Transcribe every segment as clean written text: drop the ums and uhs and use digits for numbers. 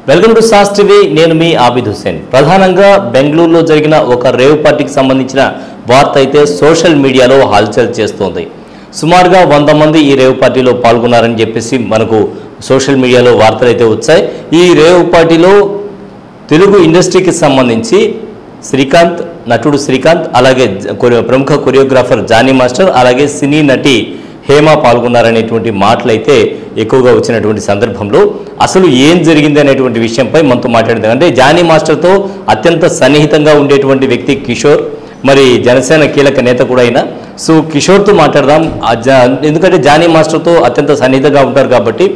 Welcome to sauce TV. నేను మీ ఆబిద్ హుసేన్. ప్రధానంగా బెంగళూరులో జరిగిన ఒక రేవ్ పార్టీకి సంబంధించిన వార్త అయితే సోషల్ మీడియాలో హల్చల్ చేస్తోంది. సుమారుగా 100 మంది ఈ రేవ్ పార్టీలో పాల్గొన్నారని చెప్పేసి మనకు సోషల్ మీడియాలో వార్తలు అయితే వచ్చాయి. ఈ రేవ్ పార్టీలో తెలుగు ఇండస్ట్రీకి సంబంధించి శ్రీకాంత్, నటుడు శ్రీకాంత్, అలాగే ప్రముఖ కొరియోగ్రాఫర్ జానీ మాస్టర్, అలాగే సినీ నటి హేమ పాల్గొన్నారనేటువంటి మాటలు అయితే ఎక్కువగా వచ్చినటువంటి సందర్భంలో అసలు ఏం జరిగింది అనేటువంటి విషయంపై మనతో మాట్లాడింది. అంటే జానీ మాస్టర్తో అత్యంత సన్నిహితంగా ఉండేటువంటి వ్యక్తి కిషోర్, మరి జనసేన కీలక నేత కూడా అయినా. సో కిషోర్తో మాట్లాడదాం. ఎందుకంటే జానీ మాస్టర్తో అత్యంత సన్నిహితంగా ఉంటారు కాబట్టి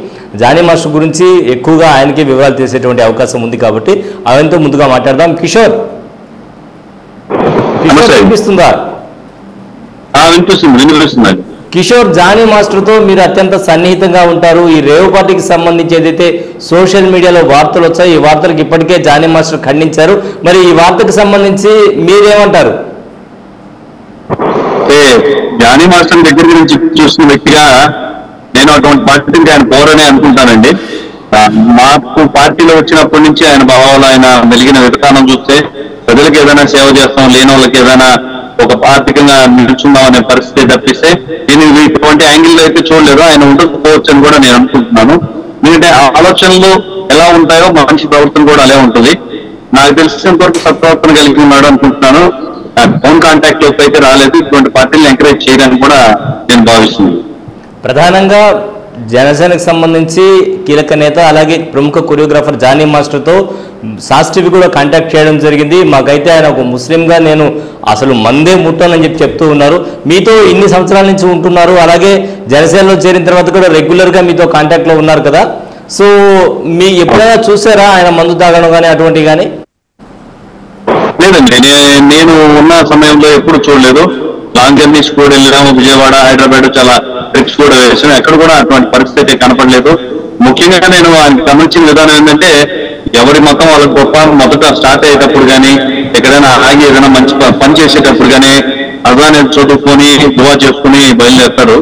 జానీ మాస్టర్ గురించి ఎక్కువగా ఆయనకి వివరాలు తెలిసేటువంటి అవకాశం ఉంది కాబట్టి ఆయనతో ముందుగా మాట్లాడదాం. కిషోర్ వినిపిస్తుందా? వినిపిస్తుంది. కిషోర్, జానీ మాస్టర్తో మీరు అత్యంత సన్నిహితంగా ఉంటారు. ఈ రేవ్ పార్టీకి సంబంధించి ఏదైతే సోషల్ మీడియాలో వార్తలు వచ్చాయి, ఈ వార్తలకు ఇప్పటికే జానీ మాస్టర్ ఖండించారు. మరి ఈ వార్తకు సంబంధించి మీరేమంటారు? జానీ మాస్టర్ దగ్గర నుంచి చూసిన వ్యక్తిగా నేను అటువంటి పార్టీకి ఆయన పోరని అనుకుంటానండి. మాకు పార్టీలో వచ్చినప్పటి నుంచి ఆయన భావాలు, ఆయన వెలిగిన విధానం చూస్తే ప్రజలకు ఏదైనా సేవ చేస్తాం, లేని వాళ్ళకి ఏదైనా ఒక ఆర్థికంగా నిల్చుందాం అనే పరిస్థితి తప్పిస్తే నేను ఇటువంటి యాంగిల్ అయితే చూడలేదు. ఆయన ఉండకపోవచ్చు అని కూడా నేను అనుకుంటున్నాను. ఎందుకంటే ఆలోచనలు ఎలా ఉంటాయో మనిషి ప్రవర్తన కూడా అలా ఉంటుంది. నాకు తెలిసినంత వరకు సత్ప్రవర్తన కలిగి ఉన్నాడు అనుకుంటున్నాను. ఫోన్ కాంటాక్ట్ లోకి అయితే రాలేదు. ఇటువంటి పార్టీలు ఎంకరేజ్ చేయడానికి కూడా నేను భావిస్తున్నాను. ప్రధానంగా జనసేనకు సంబంధించి కీలక నేత, అలాగే ప్రముఖ కొరియోగ్రాఫర్ జానీ మాస్టర్తో సాస్ టీవీ కూడా కాంటాక్ట్ చేయడం జరిగింది. మాకైతే ఆయన ఒక ముస్లింగా నేను అసలు మందే ముట్టానని చెప్తూ ఉన్నారు. మీతో ఇన్ని సంవత్సరాల నుంచి ఉంటున్నారు, అలాగే జనసేనలో చేరిన తర్వాత కూడా రెగ్యులర్గా మీతో కాంటాక్ట్లో ఉన్నారు కదా. సో మీ ఎప్పుడైనా చూసారా ఆయన మందు తాగడం కానీ అటువంటివి కానీ? లేదండి, నేను ఉన్న సమయంలో ఎప్పుడు చూడలేదు. లాంగ్ జర్నీస్ కూడా వెళ్ళాము, విజయవాడ, హైదరాబాద్ చాలా ట్రిప్స్ కూడా వేసాను. ఎక్కడ కూడా అటువంటి పరిస్థితి కనపడలేదు. ముఖ్యంగా నేను ఆయన గమనించిన విధానం ఏంటంటే ఎవరి మతం వాళ్ళకి గొప్ప. మొదట స్టార్ట్ అయ్యేటప్పుడు కానీ ఎక్కడైనా ఆగి ఏదైనా మంచి పని చేసేటప్పుడు కానీ అదానే చదువుకొని దువా చేసుకుని బయలుదేరుతారు.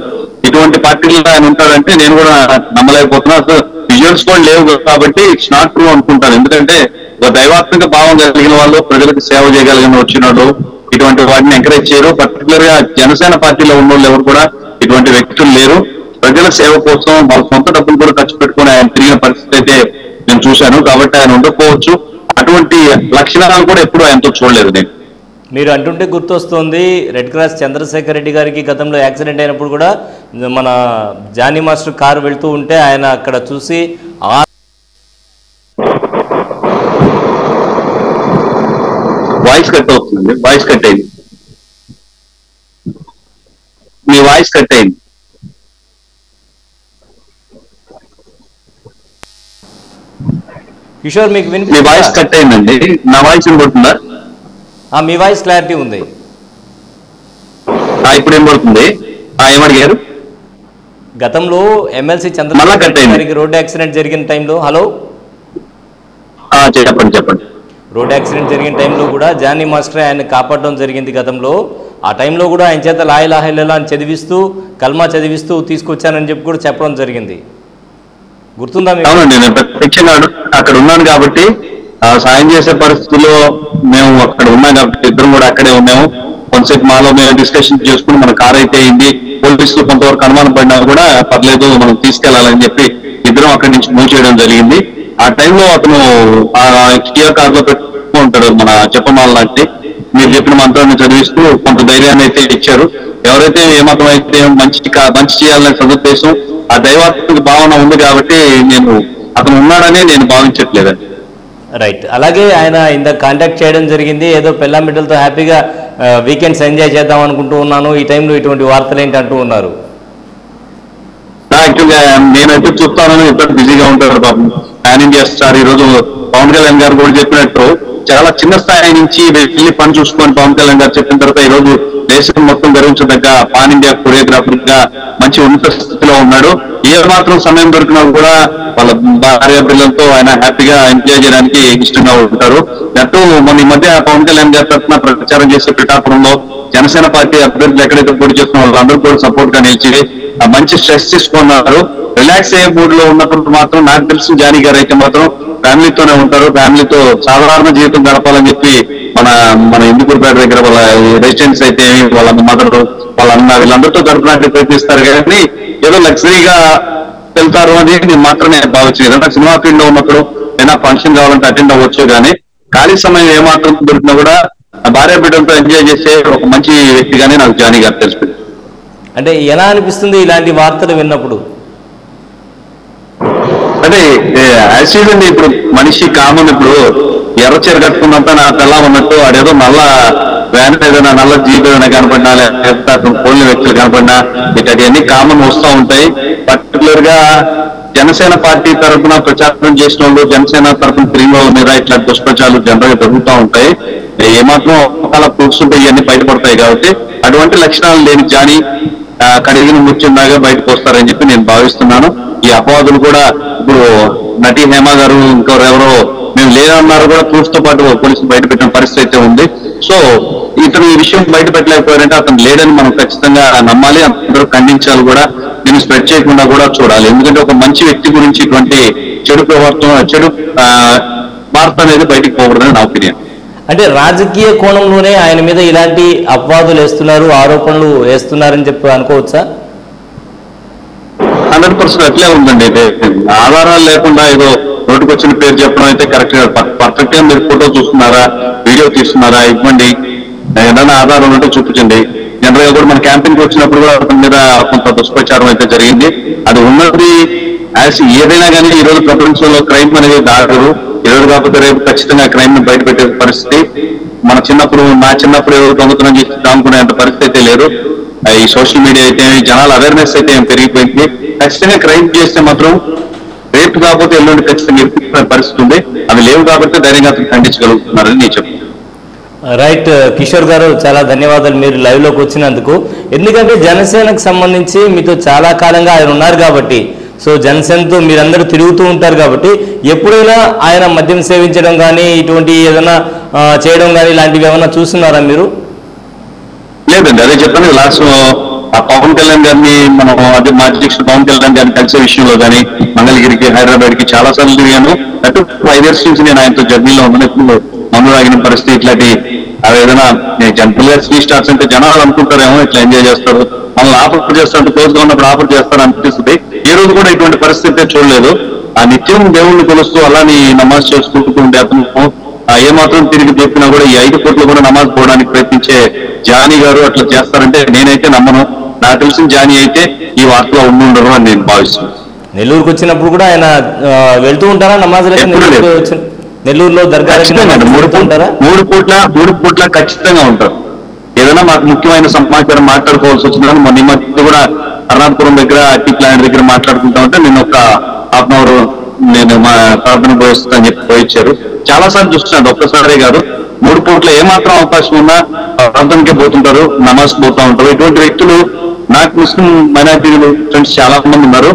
ఇటువంటి పార్టీలో ఆయన ఉంటాడంటే నేను కూడా నమ్మలేకపోతున్నా. అసలు విజువల్స్ కూడా లేవు కాబట్టి ఇట్స్ నాట్ ట్రూ అనుకుంటాను. ఎందుకంటే ఒక దైవాత్మిక భావం కలిగిన వాళ్ళు, ప్రజలకు సేవ చేయగలిగిన వచ్చినాడు ఇటువంటి వాటిని ఎంకరేజ్ చేయరు. పర్టికులర్ గా జనసేన పార్టీలో ఉన్న వాళ్ళు ఎవరు కూడా ఇటువంటి వ్యక్తులు లేరు. ప్రజల సేవ కోసం వాళ్ళ సొంత డబ్బులు కూడా ఖర్చు పెట్టుకుని ఆయన తిరిగిన పరిస్థితి అయితే నేను చూశాను. కాబట్టి ఆయన ఉండకపోవచ్చు. అటువంటి లక్షణాలు కూడా ఎప్పుడు ఆయనతో చూడలేదు నేను. మీరు అంటుంటే గుర్తొస్తుంది, రెడ్ క్రాస్ చంద్రశేఖర్ రెడ్డి గారికి గతంలో యాక్సిడెంట్ అయినప్పుడు కూడా మన జానీ మాస్టర్ కారు వెళ్తూ ఉంటే ఆయన అక్కడ చూసి వాయిస్ కట్ అవుతుందండి. వాయిస్ కట్ అయింది. మీ వాయిస్ కట్ అయింది. కిషోర్ మీకు మీ వాయిస్ కట్ అయిందండి. నా వాయిస్ వినబడుతుందా? మీ వాయిస్ క్లారిటీ ఉంది. ఇప్పుడు ఏం పడుతుంది? ఏమడిగారు? గతంలో ఎమ్మెల్సీ చంద్రశేఖర్ గారికి రోడ్డు యాక్సిడెంట్ జరిగిన టైంలో, హలో చెప్పండి. రోడ్ యాక్సిడెంట్ జరిగిన టైంలో కూడా జానీ మాస్టర్ ఆయన కాపాడడం జరిగింది గతంలో. ఆ టైంలో కూడా ఆయన చేత లా ఇలాహ ఇల్లల్లాహ్ అని చదివిస్తూ, కల్మా చదివిస్తూ తీసుకొచ్చానని చెప్పి కూడా చెప్పడం జరిగింది. గుర్తుందా మీకు? అవునండి, నేను ప్రత్యక్షంగా అక్కడ ఉన్నాను కాబట్టి సాయం చేసే పరిస్థితుల్లో మేము అక్కడ ఉన్నాం కాబట్టి ఇద్దరం కూడా అక్కడే ఉన్నాము. కొంతసేపు మాలో మేము డిస్కషన్ చేసుకుని మన కార్ అయితే అయింది. పోలీసులు కొంతవరకు అనుమానం పడినా కూడా పర్లేదు మనం తీసుకెళ్లాలని చెప్పి ఇద్దరం అక్కడి నుంచి మూవ్ చేయడం జరిగింది. ఆ టైంలో అతను కియర్ కార్ లో పెట్టుకుంటాడు మన చెప్పమాల లాంటి. మీరు చెప్పిన మంత్రాన్ని చదివిస్తూ కొంత ధైర్యాన్ని అయితే ఇచ్చారు. ఎవరైతే ఏ మతం అయితే మంచి చేయాలనే సదుద్దేశం, ఆ దైవాత్మిక భావన ఉంది కాబట్టి నేను అతను ఉన్నాడని నేను భావించట్లేదండి. రైట్. అలాగే ఆయన ఇందాక కాంటాక్ట్ చేయడం జరిగింది, ఏదో పెళ్ళాం బిడ్డలతో హ్యాపీగా వీకెండ్స్ ఎంజాయ్ చేద్దాం అనుకుంటూ ఉన్నాను, ఈ టైంలో ఇటువంటి వార్తలు ఏంటి అంటూ ఉన్నారు. యాక్చువల్గా నేనైతే చూస్తానని ఇద్దరు బిజీగా ఉంటారు పాపం. Pan India star. ఈ రోజు పవన్ కళ్యాణ్ గారు కూడా చెప్పినట్టు చాలా చిన్న స్థాయి నుంచి వెళ్ళి పని చూసుకొని పవన్ కళ్యాణ్ గారు చెప్పిన తర్వాత ఈ రోజు దేశం మొత్తం గర్వించదగ్గ పాన్ ఇండియా కొరియోగ్రాఫర్ గా మంచి ఉన్నత స్థితిలో ఉన్నాడు. ఏ మాత్రం సమయం దొరికినా కూడా వాళ్ళ భార్య పిల్లలతో ఆయన హ్యాపీగా ఎంజాయ్ చేయడానికి ఇష్టంగా ఉంటారు. అటు మన ఈ మధ్య పవన్ కళ్యాణ్ గారి తరఫున ప్రచారం చేసే పిఠాపురంలో జనసేన పార్టీ అభ్యర్థులు ఎక్కడైతే పోటీ చేస్తున్న వాళ్ళందరూ కూడా సపోర్ట్ గా నిలిచి మంచి స్ట్రెస్ తీసుకున్నారు. రిలాక్స్ అయ్యే మూడ్ లో ఉన్నప్పుడు మాత్రం నాకు తెలిసి జానీ గారు అయితే మాత్రం ఫ్యామిలీతోనే ఉంటారు, ఫ్యామిలీతో సాధారణ జీవితం గడపాలని చెప్పి మన మన ఇందుకూరుపేట దగ్గర వాళ్ళ రెసిడెంట్స్ అయితే వాళ్ళ మదర్ వాళ్ళ అన్న వీళ్ళందరితో గడపడానికి ప్రయత్నిస్తారు కానీ ఏదో లగ్జరీగా వెళ్తారు అని నేను మాత్రమే భావించలేదు. ఏదైనా సినిమా ఫీల్డ్ లో ఉన్నప్పుడు ఏదైనా ఫంక్షన్ కావాలంటే అటెండ్ అవ్వచ్చు, కానీ ఖాళీ సమయం ఏమాత్రం దొరికినా కూడా భార్య బిడ్డలతో ఎంజాయ్ చేసే ఒక మంచి వ్యక్తిగానే నాకు జానీ గారు తెలిసింది. అంటే ఎలా అనిపిస్తుంది ఇలాంటి వార్తలు విన్నప్పుడు? అంటే యాక్చువల్లీ ఇప్పుడు మనిషి కామన్, ఇప్పుడు ఎర్ర చీర కట్టుకున్నంత నా తెల్లా ఉన్నట్టు అదేదో నల్ల వ్యాన్ ఏదైనా నల్ల జీప్ ఏదైనా కనపడినా లేకపోతే అతను పోలిన వ్యక్తులు కనపడినా ఇవన్నీ కామన్ వస్తూ ఉంటాయి. పర్టికులర్ గా జనసేన పార్టీ తరఫున ప్రచారం చేసిన వాళ్ళు, జనసేన తరఫున తిరిగిన వాళ్ళ మీద ఇట్లా దుష్ప్రచారాలు జనరల్ గా జరుగుతూ ఉంటాయి. ఏమాత్రం అలా ప్రూఫ్స్ ఉంటాయి, ఇవన్నీ బయటపడతాయి. కాబట్టి అటువంటి లక్షణాలు లేని జానీ కడిగిన ముత్యంలాగా బయటకు వస్తారని చెప్పి నేను భావిస్తున్నాను. ఈ అపవాదులు కూడా ఇప్పుడు నటి హేమ గారు ఇంకెవరెవరో మేము లేదన్నారు కూడా ప్రూఫ్ తో పాటు పోలీసులు బయట పెట్టిన పరిస్థితి అయితే ఉంది. సో ఇతను ఈ విషయం బయట పెట్టలేకపోయారంటే అతను లేడని మనం ఖచ్చితంగా నమ్మాలి, అందరూ ఖండించాలి కూడా, దీన్ని స్ప్రెడ్ చేయకుండా కూడా చూడాలి. ఎందుకంటే ఒక మంచి వ్యక్తి గురించి ఇటువంటి చెడు వార్త అనేది బయటకు పోకూడదని నా ఒపీనియన్. అంటే రాజకీయ కోణంలోనే ఆయన మీద ఇలాంటి అపవాదులు వేస్తున్నారు, ఆరోపణలు వేస్తున్నారని చెప్పి అనుకోవచ్చా? 100% అట్లే ఉందండి. ఆధారాలు లేకుండా ఏదో నోటికి వచ్చిన పేరు చెప్పడం అయితే కరెక్ట్ గా, పర్ఫెక్ట్ గా మీరు ఫోటో చూస్తున్నారా, వీడియో తీస్తున్నారా, ఇవ్వండి, ఏదైనా ఆధారం ఉంటే చూపించండి. జనరల్ గా కూడా మన క్యాంపింగ్ వచ్చినప్పుడు కూడా అతని మీద కొంత దుష్ప్రచారం అయితే జరిగింది. అది ఉన్నది ఏదైనా కానీ ఈ రోజు ప్రపంచంలో క్రైమ్ అనేది దాగరు. ఈ రోజు కాకపోతే రేపు ఖచ్చితంగా క్రైమ్ ని బయట పెట్టే పరిస్థితి. నా చిన్నప్పుడు ఏదో దొంగతనం చేసి దాముకునేంత పరిస్థితి అయితే లేదు. ఈ సోషల్ మీడియా అయితే జనాల అవేర్నెస్ అయితే పెరిగిపోయింది. ఖచ్చితంగా క్రైమ్ చేస్తే మాత్రం రేపు కాకపోతే ఎల్లుండి ఖచ్చితంగా ఎదుర్కొనే పరిస్థితి ఉంది. అవి లేవు కాబట్టి ధైర్యంగా అతను ఖండించగలుగుతున్నారని నేను చెప్తాను. రైట్ కిషోర్ గారు, చాలా ధన్యవాదాలు మీరు లైవ్ లోకి వచ్చినందుకు. ఎందుకంటే జనసేనకు సంబంధించి మీతో చాలా కాలంగా ఆయన ఉన్నారు కాబట్టి, సో జనసేనతో మీరందరూ తిరుగుతూ ఉంటారు కాబట్టి ఎప్పుడైనా ఆయన మద్యం సేవించడం కానీ ఇటువంటి ఏదైనా చేయడం కానీ ఇలాంటివి ఏమైనా చూస్తున్నారా మీరు? లేదండి, అదే చెప్పాను లాస్ట్ ఆ పవన్ కళ్యాణ్ గారిని మనం అదే మా అధ్యక్షుడు పవన్ కళ్యాణ్ గారిని కలిసే విషయంలో కానీ మంగళగిరికి హైదరాబాద్ కి చాలా సార్లు తిరిగాను. అటు 5 years నుంచి నేను ఆయనతో జర్నీలో ఉన్నాను. ఇప్పుడు మందు తాగిన పరిస్థితి ఇట్లాంటి అవి ఏదైనా జనరల్ గా 3 stars అంటే జనాలు అనుకుంటారేమో ఇట్లా ఎంజాయ్ చేస్తారు, మనల్ని ఆఫర్ చేస్తారు, క్లోజ్ గా ఉన్నప్పుడు ఆఫర్ చేస్తారు అనిపిస్తుంది. ఏ రోజు కూడా ఇటువంటి పరిస్థితి చూడలేదు. ఆ నిత్యం దేవుణ్ణి కొలుస్తూ అలాని నమాజ్ చేసుకుంటూ ఉండే అతను ఏమాత్రం తిరిగి చెప్పినా కూడా ఈ 5 కోట్లు కూడా నమాజ్ పోవడానికి ప్రయత్నించే జానీ గారు అట్లా చేస్తారంటే నేనైతే నమ్మను. నాకు తెలిసిన జానీ అయితే ఈ వార్తలో ఉండరు అని నేను భావిస్తున్నాను. నెల్లూరుకు వచ్చినప్పుడు కూడా ఆయన వెళ్తూ ఉంటారా నమాజ్? నెల్లూరులో దర్గా 3 పూట్ల ఖచ్చితంగా ఉంటారు. ఏదైనా మాకు ముఖ్యమైన సమాచారం మాట్లాడుకోవాల్సి వచ్చిందని మొన్న ఈ మధ్య కూడా అరుణాపురం దగ్గర టీ ప్లాంట్ దగ్గర మాట్లాడుకుంటా ఉంటే నేను ఒక 1/2 hour నేను మా ప్రార్థన పోయిస్తానని చెప్పి పోయించారు. చాలా సార్లు చూస్తున్నాను, ఒక్కసారే కాదు. 3 పూట్ల ఏమాత్రం అవకాశం ఉన్నా ప్రార్థనకే పోతుంటారు, నమాజ్ పోతా ఉంటారు. ఇటువంటి వ్యక్తులు నాకు ముస్లిం మైనారిటీలు ఫ్రెండ్స్ చాలా మంది ఉన్నారు.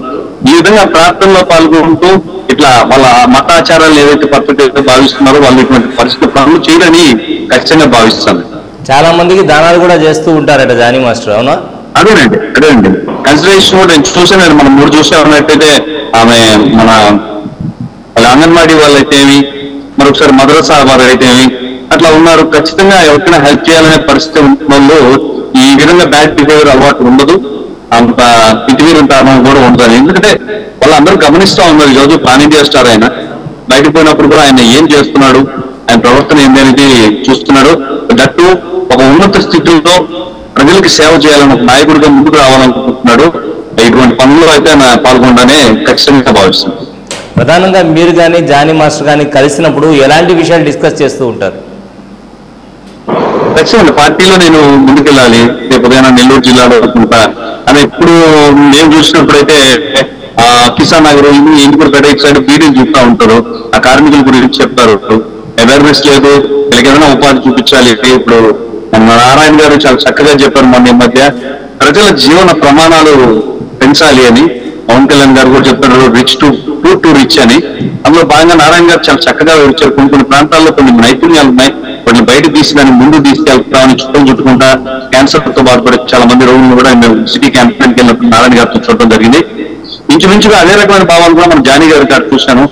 ఈ విధంగా ప్రార్థనలో పాల్గొంటూ ఇట్లా వాళ్ళ మతాచారాలు ఏదైతే పర్ఫెక్ట్ భావిస్తున్నారో వాళ్ళు ఇటువంటి పరిస్థితి పనులు చేయరని ఖచ్చితంగా భావిస్తాను. చాలా మందికి దానాలు కూడా చేస్తూ ఉంటారట జానీ మాస్టర్, అవునా? అదేనండి కన్సిడరేషన్ కూడా నేను చూసాను. మనం 3 చూసామన్నట్టయితే ఆమె మన అంగన్వాడీ వాళ్ళైతేమి, మరొకసారి మద్రసా వారు అయితేమి అట్లా ఉన్నారు. ఖచ్చితంగా ఎవరికైనా హెల్ప్ చేయాలనే పరిస్థితి ఉన్న వాళ్ళు ఈ విధంగా బ్యాడ్ బిహేవియర్ అలవాటు ఉండదు, అంత పిటివీరు కారణం కూడా ఉండదు. ఎందుకంటే వాళ్ళందరూ గమనిస్తూ ఉన్నారు. ఈరోజు పాన్ ఇండియా స్టార్ ఆయన బయటకు పోయినప్పుడు కూడా ఆయన ఏం చేస్తున్నాడు, ఆయన ప్రవర్తన ఏంటనేది చూస్తున్నాడు. దట్టు ఒక ఉన్నత స్థితిలో ప్రజలకి సేవ చేయాలని ఒక నాయకుడిగా ముందుకు రావాలనుకుంటున్నాడు. ఇటువంటి పనుల్లో అయితే ఆయన పాల్గొనడానే ఖచ్చితంగా భావిస్తున్నాడు. ప్రధానంగా మీరు కానీ జానీ మాస్టర్ కానీ కలిసినప్పుడు ఎలాంటి విషయాలు డిస్కస్ చేస్తూ ఉంటారు? ఖచ్చితంగా పార్టీలో నేను ముందుకెళ్ళాలి, రేపు ఉదయం నెల్లూరు జిల్లాలో అనుకుంటా అని ఎప్పుడు నేను చూసినప్పుడైతే కిసాన్ నగర్ ఇంటిపేట ఇటు సైడ్ బీడీలు చూస్తూ ఉంటారు. ఆ కార్మికుల గురించి చెప్తారు. అవేర్నెస్ లేదు, వీళ్ళకి ఏదైనా ఉపాధి చూపించాలి. ఇప్పుడు నారాయణ గారు చాలా చక్కగా చెప్పారు మొన్న ఈ మధ్య, ప్రజల జీవన ప్రమాణాలు పెంచాలి అని. పవన్ కళ్యాణ్ గారు కూడా చెప్పారు రిచ్ టు రిచ్ అని. అందులో భాగంగా నారాయణ గారు చాలా చక్కగా వివరించారు. కొన్ని ప్రాంతాల్లో కొన్ని నైపుణ్యాలు ఉన్నాయి, కొన్ని బయటకు తీసి దాన్ని ముందు తీసుకెళ్తామని చుట్టుకుంటా క్యాన్సర్ తో బాధపడే చాలా మంది రోగులను కూడా మేము సిటీ క్యాంపెయిన్కి వెళ్ళినప్పుడు నారాయణ గారితో చూడడం జరిగింది. ఇంచుమించుగా అదే రకమైన భావాలు కూడా మన జానీ గారి గారు చూశాను.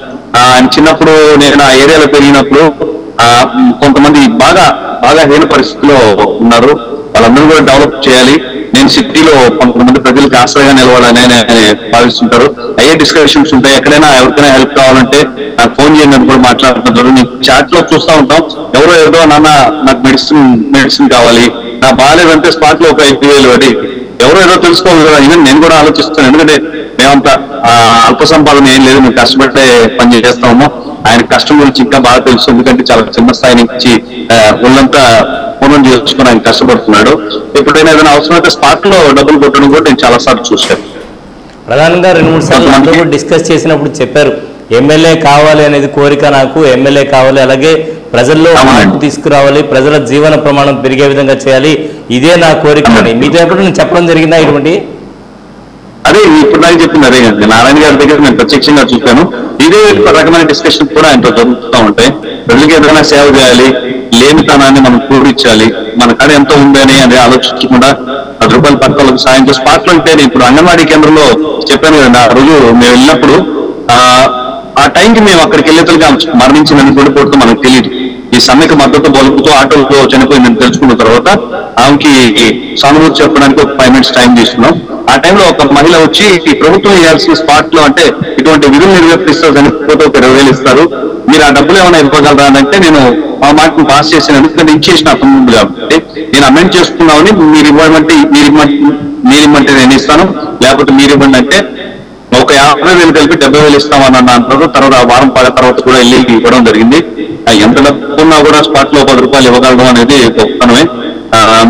ఆయన చిన్నప్పుడు నేను ఆ ఏరియాలో పెరిగినప్పుడు కొంతమంది బాగా బాగా హీన పరిస్థితిలో ఉన్నారు, వాళ్ళందరూ కూడా డెవలప్ చేయాలి, నేను సిటీలో కొంతమంది ప్రజలకు ఆశ్రయంగా నిలవాలని భావిస్తుంటారు. అయ్యే డిస్కషన్స్ ఉంటాయి, ఎక్కడైనా ఎవరికైనా హెల్ప్ కావాలంటే నాకు ఫోన్ చేయండి అని కూడా మాట్లాడుతుంటారు. నేను చాట్ లో చూస్తూ ఉంటాం, ఎవరో ఏదో నాన్న నాకు మెడిసిన్ కావాలి, నా బాగాలేదంటే స్పాట్ లో ఒక 5,000 అడి ఎవరో ఏదో తెలుసుకోవాలి కదా, ఈవెన్ నేను కూడా ఆలోచిస్తాను. ఎందుకంటే మేమంతా అల్ప సంపాదన ఏం లేదు, మేము కష్టపడే పని చేస్తాము. ఆయన కష్టం గురించి ఇంకా బాగా తెలుసు, ఎందుకంటే చాలా చిన్న స్థాయి నుంచి ఒళ్ళంతా పూర్వం చేసుకుని ఆయన కష్టపడుతున్నాడు. ఎప్పుడైనా ఏదైనా అవసరమైతే స్పాట్ లో డబ్బులు కొట్టడం కూడా నేను చాలా సార్లు చూశాను. ప్రధానంగా 2-3 సార్లు అందరూ డిస్కస్ చేసినప్పుడు చెప్పారు, ఎమ్మెల్యే కావాలి అనేది కోరిక నాకు, ఎమ్మెల్యే కావాలి, అలాగే ప్రజల్లో మార్పు తీసుకురావాలి, ప్రజల జీవన ప్రమాణం పెరిగే విధంగా చేయాలి, ఇదే నా కోరిక అని మీతో ఎప్పుడు నేను చెప్పడం జరిగిందా? ఇటువంటి అదే ఇప్పుడు నాకు చెప్పింది అదే అండి, నారాయణ గారి దగ్గర నేను ప్రత్యక్షంగా చూశాను. ఇదే రకమైన డిస్కషన్ కూడా ఆయనతో జరుగుతూ ఉంటాయి. ప్రజలకు ఏదైనా సేవ చేయాలి, లేనితనాన్ని మనం పూరించాలి, మన కాడ ఎంత ఉందని అది ఆలోచించకుండా 10 రూపాయలు పక్కలకు సాయం చేసి స్పాట్లో ఉంటే, ఇప్పుడు అంగన్వాడీ కేంద్రంలో చెప్పాను కదండి, ఆ రోజు మేము వెళ్ళినప్పుడు ఆ టైంకి మేము అక్కడికి వెళ్ళేతలుగా మరణించిందని గుడిపోతూ మనకు తెలియదు. ఈ సమ్మెకు మద్దతు పలుకుతూ ఆటోలో చనిపోయిందని తెలుసుకున్న తర్వాత ఆమెకి సానుభూతి చెప్పడానికి ఒక 5 minutes టైం తీసుకున్నాం. ఆ టైంలో ఒక మహిళ వచ్చి ఈ ప్రభుత్వం ఇవ్వాల్సిన స్పాట్ లో అంటే ఇటువంటి విధులు నిర్వర్తిస్తారు, చనిపోతే ఒక 20,000 ఇస్తారు, మీరు ఆ డబ్బులు ఏమైనా ఇవ్వగలరా అని అంటే, నేను ఆ మాటను పాస్ చేశాను, ఎందుకంటే ఇచ్చేసిన అతను కాబట్టి నేను అమెండ్ చేసుకున్నామని, మీరు ఇవ్వమంటే నేను ఇస్తాను, లేకపోతే మీరు ఇవ్వండి అంటే ఒక 50,000 కలిపి 70,000 ఇస్తామని అంటారు. తర్వాత వారం తర్వాత కూడా వెళ్ళి ఇవ్వడం జరిగింది. ఎంత డబ్బు ఉన్నా కూడా స్పాట్ లో 10 రూపాయలు ఇవ్వగలడం అనేది గొప్పతనమే.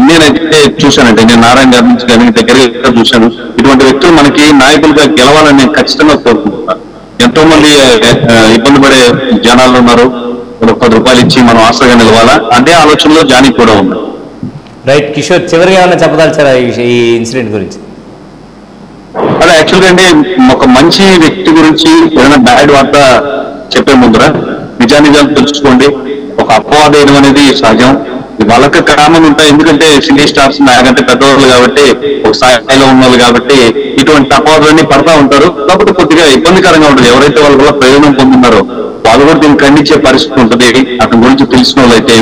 నేనైతే చూశానంటే, నేను నారాయణ గారి నుంచి కానీ దగ్గర చూశాను. ఇటువంటి వ్యక్తులు మనకి నాయకులుగా గెలవాలని నేను ఖచ్చితంగా కోరుకుంటున్నాను. ఎంతో మంది ఇబ్బంది పడే జనాలు ఉన్నారు, 10 రూపాయలు ఇచ్చి మనం ఆశగా నిలవాలా అదే ఆలోచనలో జానీ కూడా ఉంది. రైట్ కిషోర్, చివరిగా ఏమైనా చెప్పదలిచారా ఈ ఇన్సిడెంట్ గురించి? అదే యాక్చువల్గా అంటే ఒక మంచి వ్యక్తి గురించి ఏదైనా బ్యాడ్ వార్త చెప్పే ముందర నిజానిజాలు తెలుసుకోండి. ఒక అపవాదం అనేది సహజం, వాళ్ళకి కామన్ ఉంటాయి. ఎందుకంటే సినీ స్టార్స్ నాకంటే పెద్దవాళ్ళు కాబట్టి, ఒక స్థాయిలో ఉన్నవాళ్ళు కాబట్టి ఇటువంటి అపవాదాలన్నీ పడతా ఉంటారు. కాబట్టి కొద్దిగా ఇబ్బందికరంగా ఉంటుంది. ఎవరైతే వాళ్ళ వల్ల ప్రయోజనం పొందుతున్నారో వాళ్ళు కూడా దీన్ని ఖండించే పరిస్థితి ఉంటుంది. అతని గురించి తెలిసిన వాళ్ళు అయితే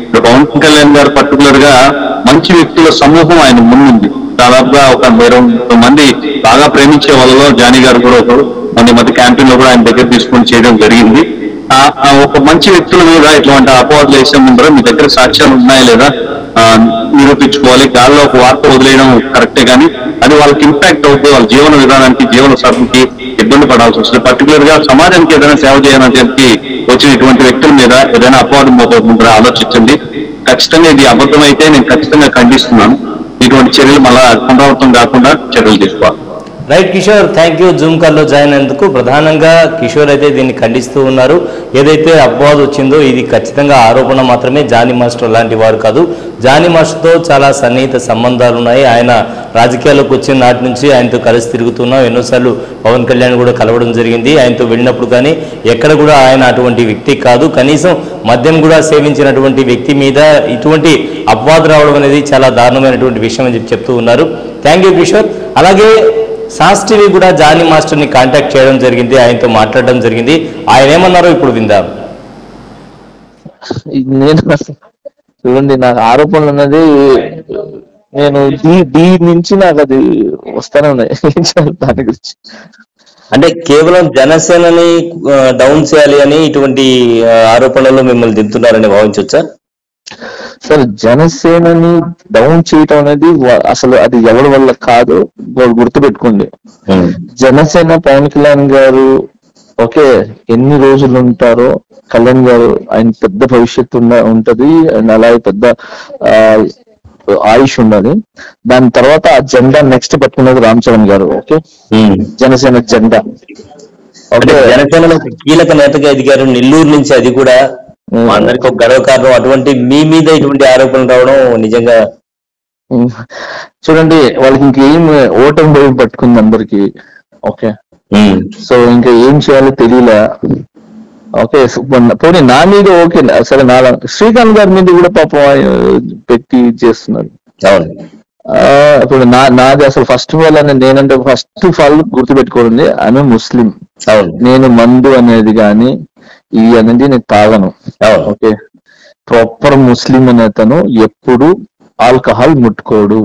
ఇప్పుడు పవన్ కళ్యాణ్ గారు పర్టికులర్ గా మంచి వ్యక్తుల సమూహం ఆయన ముందుంది. దాదాపుగా ఒక 20 మంది బాగా ప్రేమించే వాళ్ళలో జానీ గారు కూడా ఒకరు. మన మధ్య క్యాంటీన్ లో కూడా ఆయన దగ్గర తీసుకొని చేయడం జరిగింది. ఒక మంచి వ్యక్తుల మీద ఇటువంటి అపవాదులు వేసే ముందర మీ దగ్గర సాక్ష్యాలు ఉన్నాయా లేదా నిరూపించుకోవాలి. గాల్లో ఒక వార్త వదిలేయడం కరెక్టే, కానీ అది వాళ్ళకి ఇంపాక్ట్ అవుతుంది, వాళ్ళ జీవన విధానానికి, జీవన సాధనకి ఇబ్బంది పడాల్సి వస్తుంది. పర్టికులర్ గా సమాజానికి ఏదైనా సేవ చేయడానికి వచ్చిన ఇటువంటి వ్యక్తుల మీద ఏదైనా అపవాదం ముందర ఆలోచించండి. ఖచ్చితంగా ఇది అబద్ధం అయితే నేను ఖచ్చితంగా ఖండిస్తున్నాను. ఇటువంటి చర్యలు మళ్ళా పునరావృతం కాకుండా చర్యలు తీసుకోవాలి. Right Kishore, thank you Zoom కాల్లో జాయిన్ అయినందుకు. ప్రధానంగా కిషోర్ అయితే దీన్ని ఖండిస్తూ ఉన్నారు. ఏదైతే అపవాదం వచ్చిందో ఇది ఖచ్చితంగా ఆరోపణ మాత్రమే, జానీ మాస్టర్ లాంటి వారు కాదు. జానీ మాస్టర్తో చాలా సన్నిహిత సంబంధాలు ఉన్నాయి. ఆయన రాజకీయాల్లోకి వచ్చిన నాటి నుంచి ఆయనతో కలిసి తిరుగుతున్నాం. ఎన్నోసార్లు పవన్ కళ్యాణ్ కూడా కలవడం జరిగింది. ఆయనతో వెళ్ళినప్పుడు కానీ ఎక్కడ కూడా ఆయన అటువంటి వ్యక్తి కాదు. కనీసం మద్యం కూడా సేవించినటువంటి వ్యక్తి మీద ఇటువంటి అపవాదం రావడం అనేది చాలా దారుణమైనటువంటి విషయం అని చెప్తూ ఉన్నారు. Thank you Kishore. అలాగే సాస్ టీవీ కూడా జానీ మాస్టర్ని కాంటాక్ట్ చేయడం జరిగింది, ఆయనతో మాట్లాడడం జరిగింది. ఆయన ఏమన్నారో ఇప్పుడు విందాం. నేను చూడండి, నాకు ఆరోపణలు అన్నది నేను డీ నుంచి నాకు అది వస్తానే ఉన్నాయి. దాని గురించి అంటే కేవలం జనసేనని డౌన్ చేయాలి అని ఇటువంటి ఆరోపణలు మిమ్మల్ని దింపుతున్నారని భావించవచ్చా? సార్, జనసేనని డౌన్ చేయటం అనేది అసలు అది ఎవరి వల్ల కాదు, గుర్తుపెట్టుకోండి. జనసేన పవన్ కళ్యాణ్ గారు ఓకే ఎన్ని రోజులు ఉంటారో, కళ్యాణ్ గారు ఆయన పెద్ద భవిష్యత్తు ఉంటది, అలాగే పెద్ద ఆయుష్ ఉన్నది. దాని తర్వాత ఆ జెండా నెక్స్ట్ పట్టుకున్నది రామ్ చరణ్ గారు. ఓకే, జనసేన జెండా. జనసేనలో కీలక నేతగా ఎదిగారు నెల్లూరు నుంచి, అది కూడా అందరికి ఒక గర్వ కారణం. అటువంటి మీ మీద ఇటువంటి ఆరోపణలు రావడం నిజంగా చూడండి, వాళ్ళకి ఇంకేం ఓటమి భయం పట్టుకుంది అందరికి. ఓకే, సో ఇంకా ఏం చేయాలో తెలియలే. ఓకే, పోనీ నా మీద ఓకే సరే, శ్రీకాంత్ గారి మీద కూడా పాపం పెట్టి చేస్తున్నారు. ఇప్పుడు నాది అసలు ఫస్ట్ ఆఫ్ ఆల్ నేనంటే ఫస్ట్ ఆఫ్ ఆల్ గుర్తుపెట్టుకోండి, ఆమె ముస్లిం. నేను మందు అనేది కానీ ఇవి అనేది నేను తాగను. ఓకే, ప్రాపర్ ముస్లిం అనే అతను ఎప్పుడు ఆల్కహాల్ ముట్టుకోడు.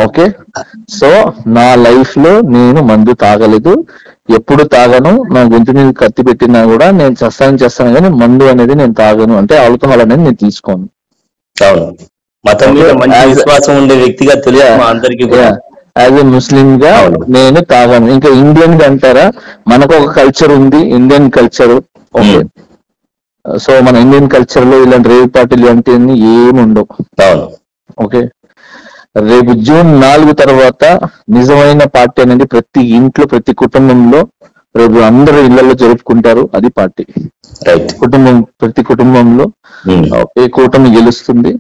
ఓకే, సో నా లైఫ్ లో నేను మందు తాగలేదు, ఎప్పుడు తాగను. నా గొంతు మీద కత్తి పెట్టినా కూడా నేను చేస్తాను కానీ మందు అనేది నేను తాగను, అంటే ఆల్కహాల్ అనేది నేను తీసుకోను. మతం మీద మంచి విశ్వాసం ఉండే వ్యక్తిగా తెలియదు మా అందరికీ కూడా. యాజ్ ఎ ముస్లిం గా నేను తాగాను. ఇంకా ఇండియన్ గా అంటారా, మనకు ఒక కల్చర్ ఉంది, ఇండియన్ కల్చర్. ఓకే, సో మన ఇండియన్ కల్చర్ లో ఇలాంటి రేవ్ పార్టీలు అంటే ఏమి ఉండవు. ఓకే, రేపు June 4 తర్వాత నిజమైన పార్టీ అనేది ప్రతి ఇంట్లో ప్రతి కుటుంబంలో రేపు అందరూ ఇళ్లలో జరుపుకుంటారు. అది పార్టీ. ప్రతి కుటుంబంలో ఏ కూటమి గెలుస్తుంది,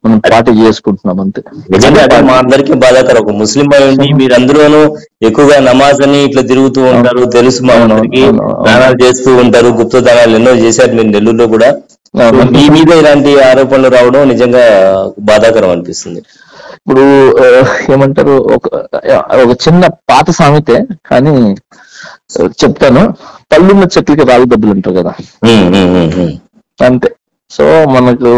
మనం పార్టీ చేసుకుంటున్నాం అంతే. నిజంగా మా అందరికీ బాధాకరం. ఒక ముస్లిం అయ్యండి మీరందరూను ఎక్కువగా నమాజ్ అని ఇట్లా తిరుగుతూ ఉంటారు, తెలుసు మా అందరికి. దానాలు చేస్తూ ఉంటారు, గుప్త దానాలు ఎన్నో చేశారు మీరు నెల్లూరులో కూడా. మీ మీద ఇలాంటి ఆరోపణలు రావడం నిజంగా బాధాకరం అనిపిస్తుంది. ఇప్పుడు ఏమంటారు, ఒక చిన్న పాత సామెతే కానీ చెప్తాను. పళ్ళున్న చెట్లకి రాగి దెబ్బలు ఉంటారు కదా, అంతే. సో మనకు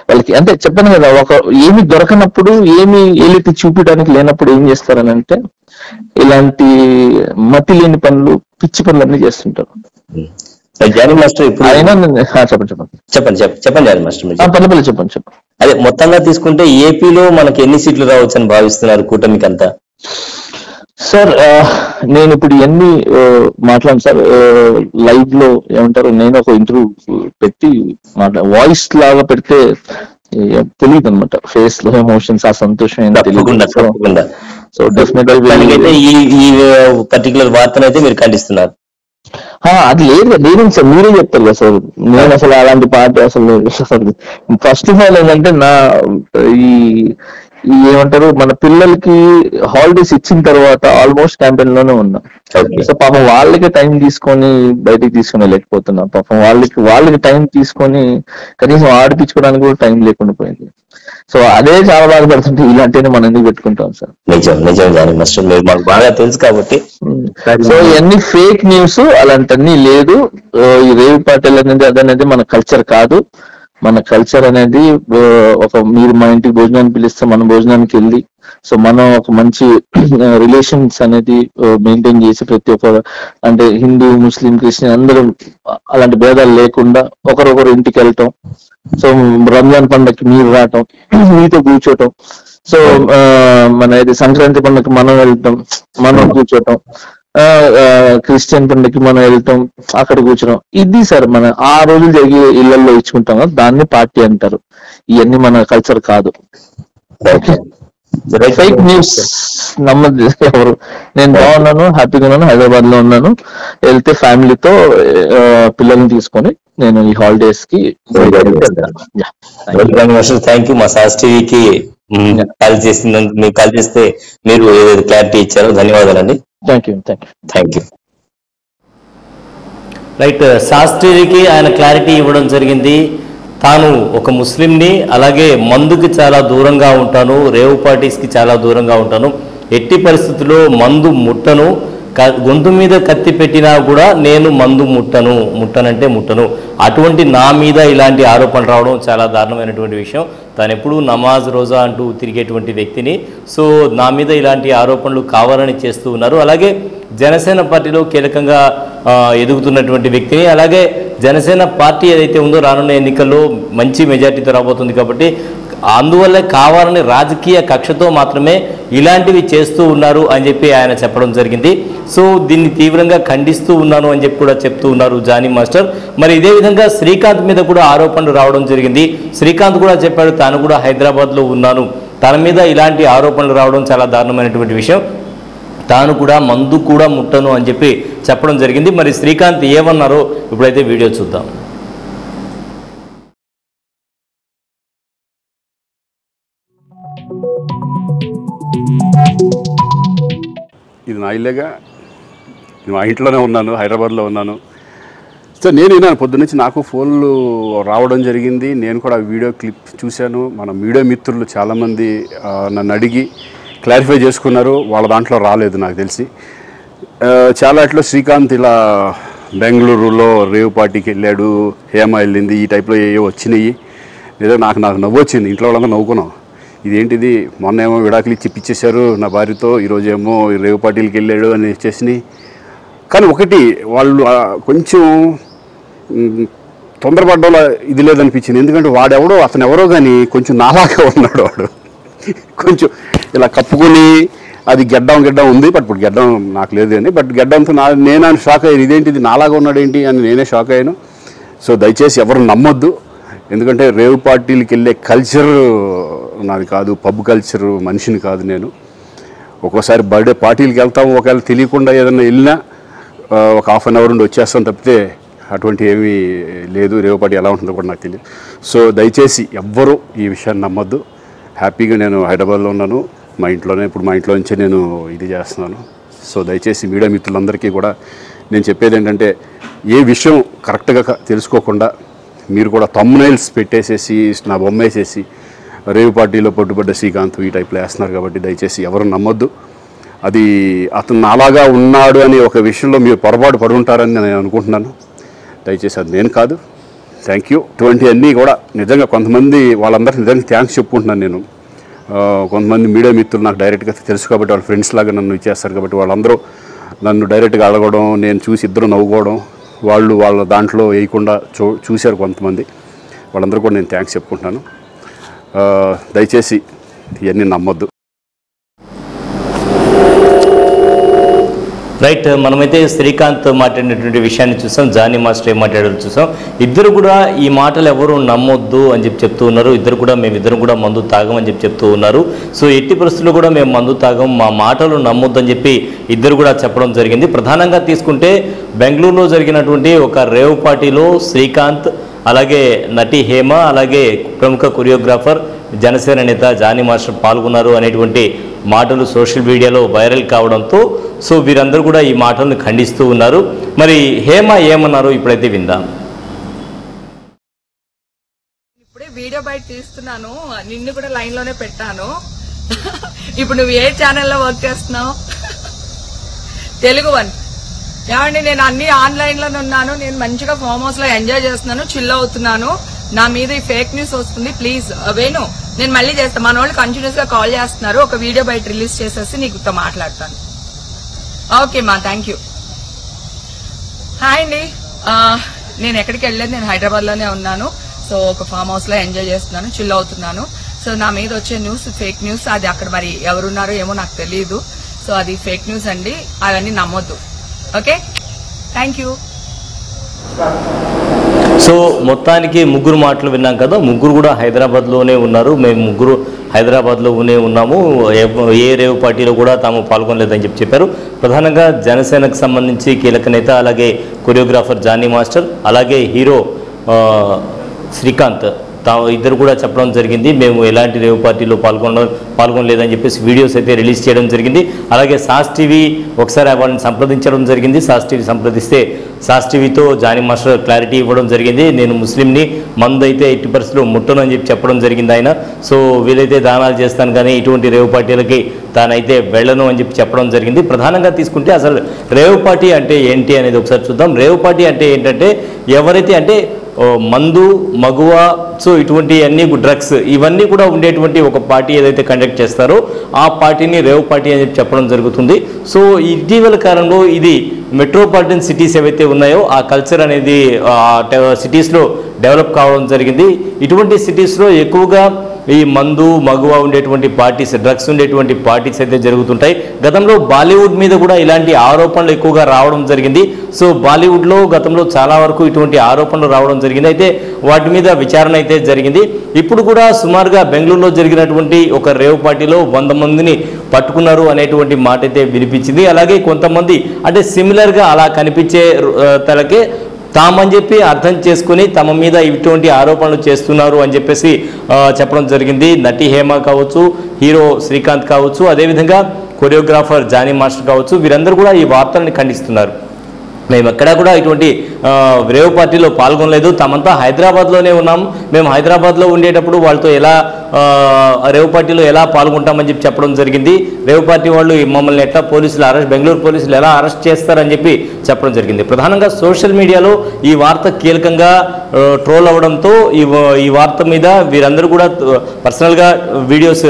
వాళ్ళకి అంటే చెప్పాను కదా, ఒక ఏమి దొరకనప్పుడు, ఏమి ఏలిటి చూపించడానికి లేనప్పుడు ఏం చేస్తారని అంటే ఇలాంటి మతి లేని పనులు, పిచ్చి పనులు అన్ని చేస్తుంటారు. జానీ మాస్టర్ ఇప్పుడు చెప్పండి జానీ మాస్టర్, పల్లెపల్లి చెప్పండి. అదే మొత్తంగా తీసుకుంటే ఏపీలో మనకి ఎన్ని సీట్లు రావచ్చు అని భావిస్తున్నారు కూటమికి అంతా? సార్ నేను ఇప్పుడు ఇవన్నీ మాట్లాడాను సార్ లైవ్ లో. ఏమంటారు, నేను ఒక ఇంటర్వ్యూ పెట్టి వాయిస్ లాగా పెడితే తెలియదు అనమాట, ఫేస్ లో ఎమోషన్స్, ఆ సంతోషం ఏంటో తెలియదు. సో డెఫినెట్గా ఈ పర్టికులర్ వార్తనైతే మీరు ఖండిస్తున్నారు. అది లేదు, నేను సార్ మీరే చెప్తారు కదా సార్. నేను అసలు అలాంటి పార్టీ అసలు ఫస్ట్ ఆఫ్ ఆల్ ఏంటంటే ఈ ఏమంటారు, మన పిల్లలకి హాలిడేస్ ఇచ్చిన తర్వాత ఆల్మోస్ట్ క్యాంపెయిన్ లోనే ఉన్నా. సో పాపం వాళ్ళకి టైం తీసుకొని బయటికి తీసుకుని వెళ్ళకపోతున్నా. పాపం వాళ్ళకి టైం తీసుకొని కనీసం ఆడిపించుకోవడానికి కూడా టైం లేకుండా పోయింది. సో అదే చాలా బాధపడుతుంటే ఇలాంటివి మనం ఎందుకు పెట్టుకుంటాం సార్? నిజం మాకు బాగా తెలుసు కాబట్టి. సో ఇవన్నీ ఫేక్ న్యూస్, అలాంటివన్నీ లేదు. ఈ రేవ్ పార్టీలు అనేది అదనేది మన కల్చర్ కాదు. మన కల్చర్ అనేది మీరు మా ఇంటికి భోజనానికి పిలిస్తే మనం భోజనానికి వెళ్ళి, సో మనం ఒక మంచి రిలేషన్స్ అనేది మెయింటైన్ చేసి ప్రతి ఒక్కరు, అంటే హిందూ, ముస్లిం, క్రిస్టియన్ అందరూ అలాంటి భేదాలు లేకుండా ఒకరొకరు ఇంటికి వెళ్ళటం. సో రంజాన్ పండుగకి మీరు రావటం, మీతో కూర్చోటం. సో మన ఇది సంక్రాంతి పండుగకి మనం వెళ్తాం, మనం కూర్చోటం. క్రిస్టియన్ పండుగకి మనం వెళ్తాం, అక్కడ కూర్చోడం. ఇది సార్ మన ఆ రోజులు జరిగి ఇళ్లలో ఇచ్చుకుంటాం కదా, దాన్ని పార్టీ అంటారు. ఇవన్నీ మన కల్చర్ కాదు. ఫేక్ న్యూస్ నమ్మదు ఎవరు. నేను బాగున్నాను, హ్యాపీగా ఉన్నాను, హైదరాబాద్ లో ఉన్నాను. వెళ్తే ఫ్యామిలీతో పిల్లల్ని తీసుకొని నేను ఈ హాలిడేస్ కి థ్యాంక్ యూ. మా సాస్ టీవీకి కాల్ చేసినందుకు, మీకు కాల్ చేస్తే మీరు ఏదైతే క్లారిటీ ఇచ్చారో ధన్యవాదాలండి. Thank you. రైట్, సాస్ టీవీకి ఆయన క్లారిటీ ఇవ్వడం జరిగింది. తాను ఒక ముస్లింని, అలాగే మందుకి చాలా దూరంగా ఉంటాను, రేవ్ పార్టీస్కి చాలా దూరంగా ఉంటాను, ఎట్టి పరిస్థితుల్లో మందు ముట్టను, గొంతు మీద కత్తి పెట్టినా కూడా నేను మందు ముట్టను. అటువంటి నా మీద ఇలాంటి ఆరోపణలు రావడం చాలా దారుణమైనటువంటి విషయం. తాను ఎప్పుడూ నమాజ్, రోజా అంటూ తిరిగేటువంటి వ్యక్తిని. సో నా మీద ఇలాంటి ఆరోపణలు కావాలని చేస్తూ ఉన్నారు. అలాగే జనసేన పార్టీలో కీలకంగా ఎదుగుతున్నటువంటి వ్యక్తిని, అలాగే జనసేన పార్టీ ఏదైతే ఉందో రానున్న ఎన్నికల్లో మంచి మెజార్టీతో రాబోతుంది కాబట్టి అందువల్ల కావాలని రాజకీయ కక్షతో మాత్రమే ఇలాంటివి చేస్తూ ఉన్నారు అని చెప్పి ఆయన చెప్పడం జరిగింది. సో దీన్ని తీవ్రంగా ఖండిస్తూ ఉన్నాను అని చెప్పి కూడా చెప్తూ ఉన్నారు జానీ మాస్టర్. మరి ఇదే విధంగా శ్రీకాంత్ మీద కూడా ఆరోపణలు రావడం జరిగింది. శ్రీకాంత్ కూడా చెప్పాడు, తాను కూడా హైదరాబాద్లో ఉన్నాను, తన మీద ఇలాంటి ఆరోపణలు రావడం చాలా దారుణమైనటువంటి విషయం, తాను కూడా మందు కూడా ముట్టను అని చెప్పి చెప్పడం జరిగింది. మరి శ్రీకాంత్ ఏమన్నారో ఇప్పుడైతే వీడియో చూద్దాం. ఇది నా ఇల్లేగా, మా ఇంట్లోనే ఉన్నాను, హైదరాబాద్లో ఉన్నాను. సో నేను విన్నాను పొద్దున్నుంచి, నాకు ఫోన్లు రావడం జరిగింది. నేను కూడా వీడియో క్లిప్ చూశాను. మన మీడియా మిత్రులు చాలామంది నన్ను అడిగి క్లారిఫై చేసుకున్నారు. వాళ్ళ దాంట్లో రాలేదు నాకు తెలిసి. చాలా ఇట్లా శ్రీకాంత్ ఇలా బెంగళూరులో రేవ్ పార్టీకి వెళ్ళాడు, హేమ వెళ్ళింది, ఈ టైప్లో ఏవో వచ్చినాయి. ఏదో నాకు నవ్వు వచ్చింది. ఇంట్లో వాళ్ళంతా నవ్వుకున్నాం. ఇదేంటిది, మొన్న ఏమో విడాకులు ఇచ్చి పిచ్చేశారు నా భార్యతో, ఈరోజేమో రేవ్ పార్టీలకి వెళ్ళాడు అని వచ్చేసినాయి. కానీ ఒకటి వాళ్ళు కొంచెం తొందరపడ్డంలో ఇది లేదనిపించింది. ఎందుకంటే అతను ఎవరో కానీ కొంచెం నాలాగా ఉన్నాడు. వాడు కొంచెం ఇలా కప్పుకొని, అది గెడ్డం ఉంది, బట్ ఇప్పుడు గెడ్డం నాకు లేదు అని, బట్ గెడ్డంతో నేను షాక్ అయ్యాను. ఇదేంటిది నాలాగా ఉన్నాడు ఏంటి అని నేనే షాక్ అయ్యాను. సో దయచేసి ఎవరు నమ్మొద్దు. ఎందుకంటే రేవ్ పార్టీలకి వెళ్ళే కల్చర్ నాది కాదు, పబ్ కల్చర్ మనిషిని కాదు నేను. ఒక్కోసారి బర్త్డే పార్టీలకి వెళ్తాము, ఒకవేళ తెలియకుండా ఏదైనా వెళ్ళినా ఒక హాఫ్ అన్ అవర్ నుండి వచ్చేస్తాం తప్పితే అటువంటి ఏమీ లేదు. రేవ్ పార్టీ ఎలా ఉంటుందో కూడా నాకు తెలియదు. సో దయచేసి ఎవ్వరూ ఈ విషయాన్ని నమ్మొద్దు. హ్యాపీగా నేను హైదరాబాద్లో ఉన్నాను, మా ఇంట్లోనే, ఇప్పుడు మా ఇంట్లో నుంచే నేను ఇది చేస్తున్నాను. సో దయచేసి మీడియా మిత్రులందరికీ కూడా నేను చెప్పేది ఏంటంటే, ఏ విషయం కరెక్ట్గా తెలుసుకోకుండా మీరు కూడా థంబ్నైల్స్ పెట్టేసేసి నా బొమ్మ వేసేసి రేవ్ పార్టీలో పట్టుబడ్డ శ్రీకాంత్ ఈ టైప్లో వేస్తున్నారు. కాబట్టి దయచేసి ఎవరు నమ్మొద్దు. అది అతను అలాగా ఉన్నాడు అని ఒక విషయంలో మీరు పొరపాటు పడుంటారని నేను అనుకుంటున్నాను. దయచేసి అది నేను కాదు. Thank you. ఇటువంటివన్నీ కూడా నిజంగా కొంతమంది వాళ్ళందరికీ నిజంగా థ్యాంక్స్ చెప్పుకుంటున్నాను నేను. కొంతమంది మీడియా మిత్రులు నాకు డైరెక్ట్గా తెలుసు కాబట్టి వాళ్ళ ఫ్రెండ్స్ లాగా నన్ను ఇచ్చేస్తారు కాబట్టి వాళ్ళందరూ నన్ను డైరెక్ట్గా అడగడం, నేను చూసి ఇద్దరు నవ్వుకోవడం, వాళ్ళ దాంట్లో వేయకుండా చూశారు కొంతమంది. వాళ్ళందరూ కూడా నేను థ్యాంక్స్ చెప్పుకుంటున్నాను. దయచేసి ఇవన్నీ నమ్మొద్దు. రైట్, మనమైతే శ్రీకాంత్ మాట్లాడినటువంటి విషయాన్ని చూసాం, జానీ మాస్టర్ ఏం మాట్లాడారు చూసాం. ఇద్దరు కూడా ఈ మాటలు ఎవరు నమ్మొద్దు అని చెప్తూ ఉన్నారు. మేమిద్దరం కూడా మందు తాగమని చెప్తూ ఉన్నారు. సో ఎట్టి పరిస్థితుల్లో కూడా మేము మందు తాగం, మా మాటలు నమ్మొద్దు అని చెప్పి ఇద్దరు కూడా చెప్పడం జరిగింది. ప్రధానంగా తీసుకుంటే బెంగళూరులో జరిగినటువంటి ఒక రేవ్ పార్టీలో శ్రీకాంత్, అలాగే నటి హేమ, అలాగే ప్రముఖ కొరియోగ్రాఫర్ జనసేన నేత జానీ మాస్టర్ పాల్గొన్నారు అనేటువంటి మాటలు సోషల్ మీడియాలో వైరల్ కావడంతో సో వీరందరూ కూడా ఈ మాటలను ఖండిస్తూ ఉన్నారు. మరి హేమ ఏమన్నారో ఇప్పుడైతే విందాం. ఇప్పుడే వీడియో బయట తీస్తున్నాను, నిన్ను కూడా లైన్ లోనే పెట్టాను. ఇప్పుడు నువ్వు ఏ ఛానల్లో వర్క్ చేస్తున్నావు? తెలుగు వన్. ఏమండి, నేను అన్ని ఆన్లైన్ లోనే ఉన్నాను. నేను మంచిగా ఫామ్ హౌస్ లో ఎంజాయ్ చేస్తున్నాను, చిల్ అవుతున్నాను. నా మీద ఈ ఫేక్ న్యూస్ వస్తుంది, ప్లీజ్ వేణు. నేను మళ్ళీ చేస్తాను. మన వాళ్ళు కంటిన్యూస్ గా కాల్ చేస్తున్నారు. ఒక వీడియో బయట రిలీజ్ చేసేసి నీకుతో మాట్లాడతాను. ఓకే మా, థ్యాంక్ యూ. హాయ్ అండి, నేను ఎక్కడికి వెళ్ళలేదు, నేను హైదరాబాద్ లోనే ఉన్నాను. సో ఒక ఫామ్ హౌస్ లో ఎంజాయ్ చేస్తున్నాను, చిల్ అవుతున్నాను. సో నా మీద వచ్చే న్యూస్ ఫేక్ న్యూస్, అది అక్కడ మరి ఎవరున్నారో ఏమో నాకు తెలియదు. సో అది ఫేక్ న్యూస్ అండి, అవన్నీ నమ్మొద్దు. Okay, thank you. సో మొత్తానికి ముగ్గురు మాటలు విన్నాం కదా. ముగ్గురు కూడా హైదరాబాద్లోనే ఉన్నారు. మేము ముగ్గురు హైదరాబాద్లోనే ఉన్నాము, ఏ రేవ్ పార్టీలో కూడా తాము పాల్గొనలేదని చెప్పారు. ప్రధానంగా జనసేనకు సంబంధించి కీలక నేత, అలాగే కొరియోగ్రాఫర్ జానీ మాస్టర్, అలాగే హీరో శ్రీకాంత్ ఇద్దరు కూడా చెప్పడం జరిగింది, మేము ఎలాంటి రేవ్ పార్టీలో పాల్గొనలేదని చెప్పేసి వీడియోస్ అయితే రిలీజ్ చేయడం జరిగింది. అలాగే సాస్ టీవీ ఒకసారి వాళ్ళని సంప్రదించడం జరిగింది. సాస్ టీవీ సంప్రదిస్తే సాస్ టీవీతో జానీ మాస్టర్ క్లారిటీ ఇవ్వడం జరిగింది. నేను ముస్లింని, మందు అయితే ఎట్టి పరిస్థితుల్లో ముట్టను అని చెప్పడం జరిగింది ఆయన. సో వీలైతే దానాలు చేస్తాను కానీ ఇటువంటి రేవ్ పార్టీలకి తానైతే వెళ్ళను అని చెప్పడం జరిగింది. ప్రధానంగా తీసుకుంటే అసలు రేవ్ పార్టీ అంటే ఏంటి అనేది ఒకసారి చూద్దాం. రేవ్ పార్టీ అంటే ఏంటంటే ఎవరైతే అంటే మందు, మగువ, సో ఇటువంటి అన్ని డ్రగ్స్ ఇవన్నీ కూడా ఉండేటువంటి ఒక పార్టీ ఏదైతే కండక్ట్ చేస్తారో ఆ పార్టీని రేవ్ పార్టీ అని చెప్పడం జరుగుతుంది. సో ఇటీవల కాలంలో ఇది మెట్రోపాలిటన్ సిటీస్ ఏవైతే ఉన్నాయో ఆ కల్చర్ అనేది సిటీస్లో డెవలప్ కావడం జరిగింది. ఇటువంటి సిటీస్లో ఎక్కువగా ఈ మందు, మగువ ఉండేటువంటి పార్టీస్, డ్రగ్స్ ఉండేటువంటి పార్టీస్ అయితే జరుగుతుంటాయి. గతంలో బాలీవుడ్ మీద కూడా ఇలాంటి ఆరోపణలు ఎక్కువగా రావడం జరిగింది. సో బాలీవుడ్లో గతంలో చాలా వరకు ఇటువంటి ఆరోపణలు రావడం జరిగింది. అయితే వాటి మీద విచారణ అయితే జరిగింది. ఇప్పుడు కూడా సుమారుగా బెంగళూరులో జరిగినటువంటి ఒక రేవ్ పార్టీలో 100 మందిని పట్టుకున్నారు అనేటువంటి మాట అయితే వినిపించింది. అలాగే కొంతమంది అంటే సిమిలర్గా అలా కనిపించే తలకే తామని చెప్పి అర్థం చేసుకుని తమ మీద ఇటువంటి ఆరోపణలు చేస్తున్నారు అని చెప్పేసి చెప్పడం జరిగింది. నటి హేమ కావచ్చు, హీరో శ్రీకాంత్ కావచ్చు, అదేవిధంగా కొరియోగ్రాఫర్ జానీ మాస్టర్ కావచ్చు, వీరందరూ కూడా ఈ వార్తల్ని ఖండిస్తున్నారు. మేము ఎక్కడా కూడా ఇటువంటి రేవ్ పార్టీలో పాల్గొనలేదు. తమంతా హైదరాబాద్లోనే ఉన్నాం. మేము హైదరాబాద్లో ఉండేటప్పుడు వాళ్ళతో ఎలా రేవ్ పార్టీలో ఎలా పాల్గొంటామని చెప్పడం జరిగింది. రేవ్ పార్టీ వాళ్ళు మమ్మల్ని ఎట్లా బెంగళూరు పోలీసులు ఎలా అరెస్ట్ చేస్తారని చెప్పడం జరిగింది. ప్రధానంగా సోషల్ మీడియాలో ఈ వార్త కీలకంగా ట్రోల్ అవడంతో ఈ వార్త మీద వీరందరూ కూడా పర్సనల్గా వీడియోస్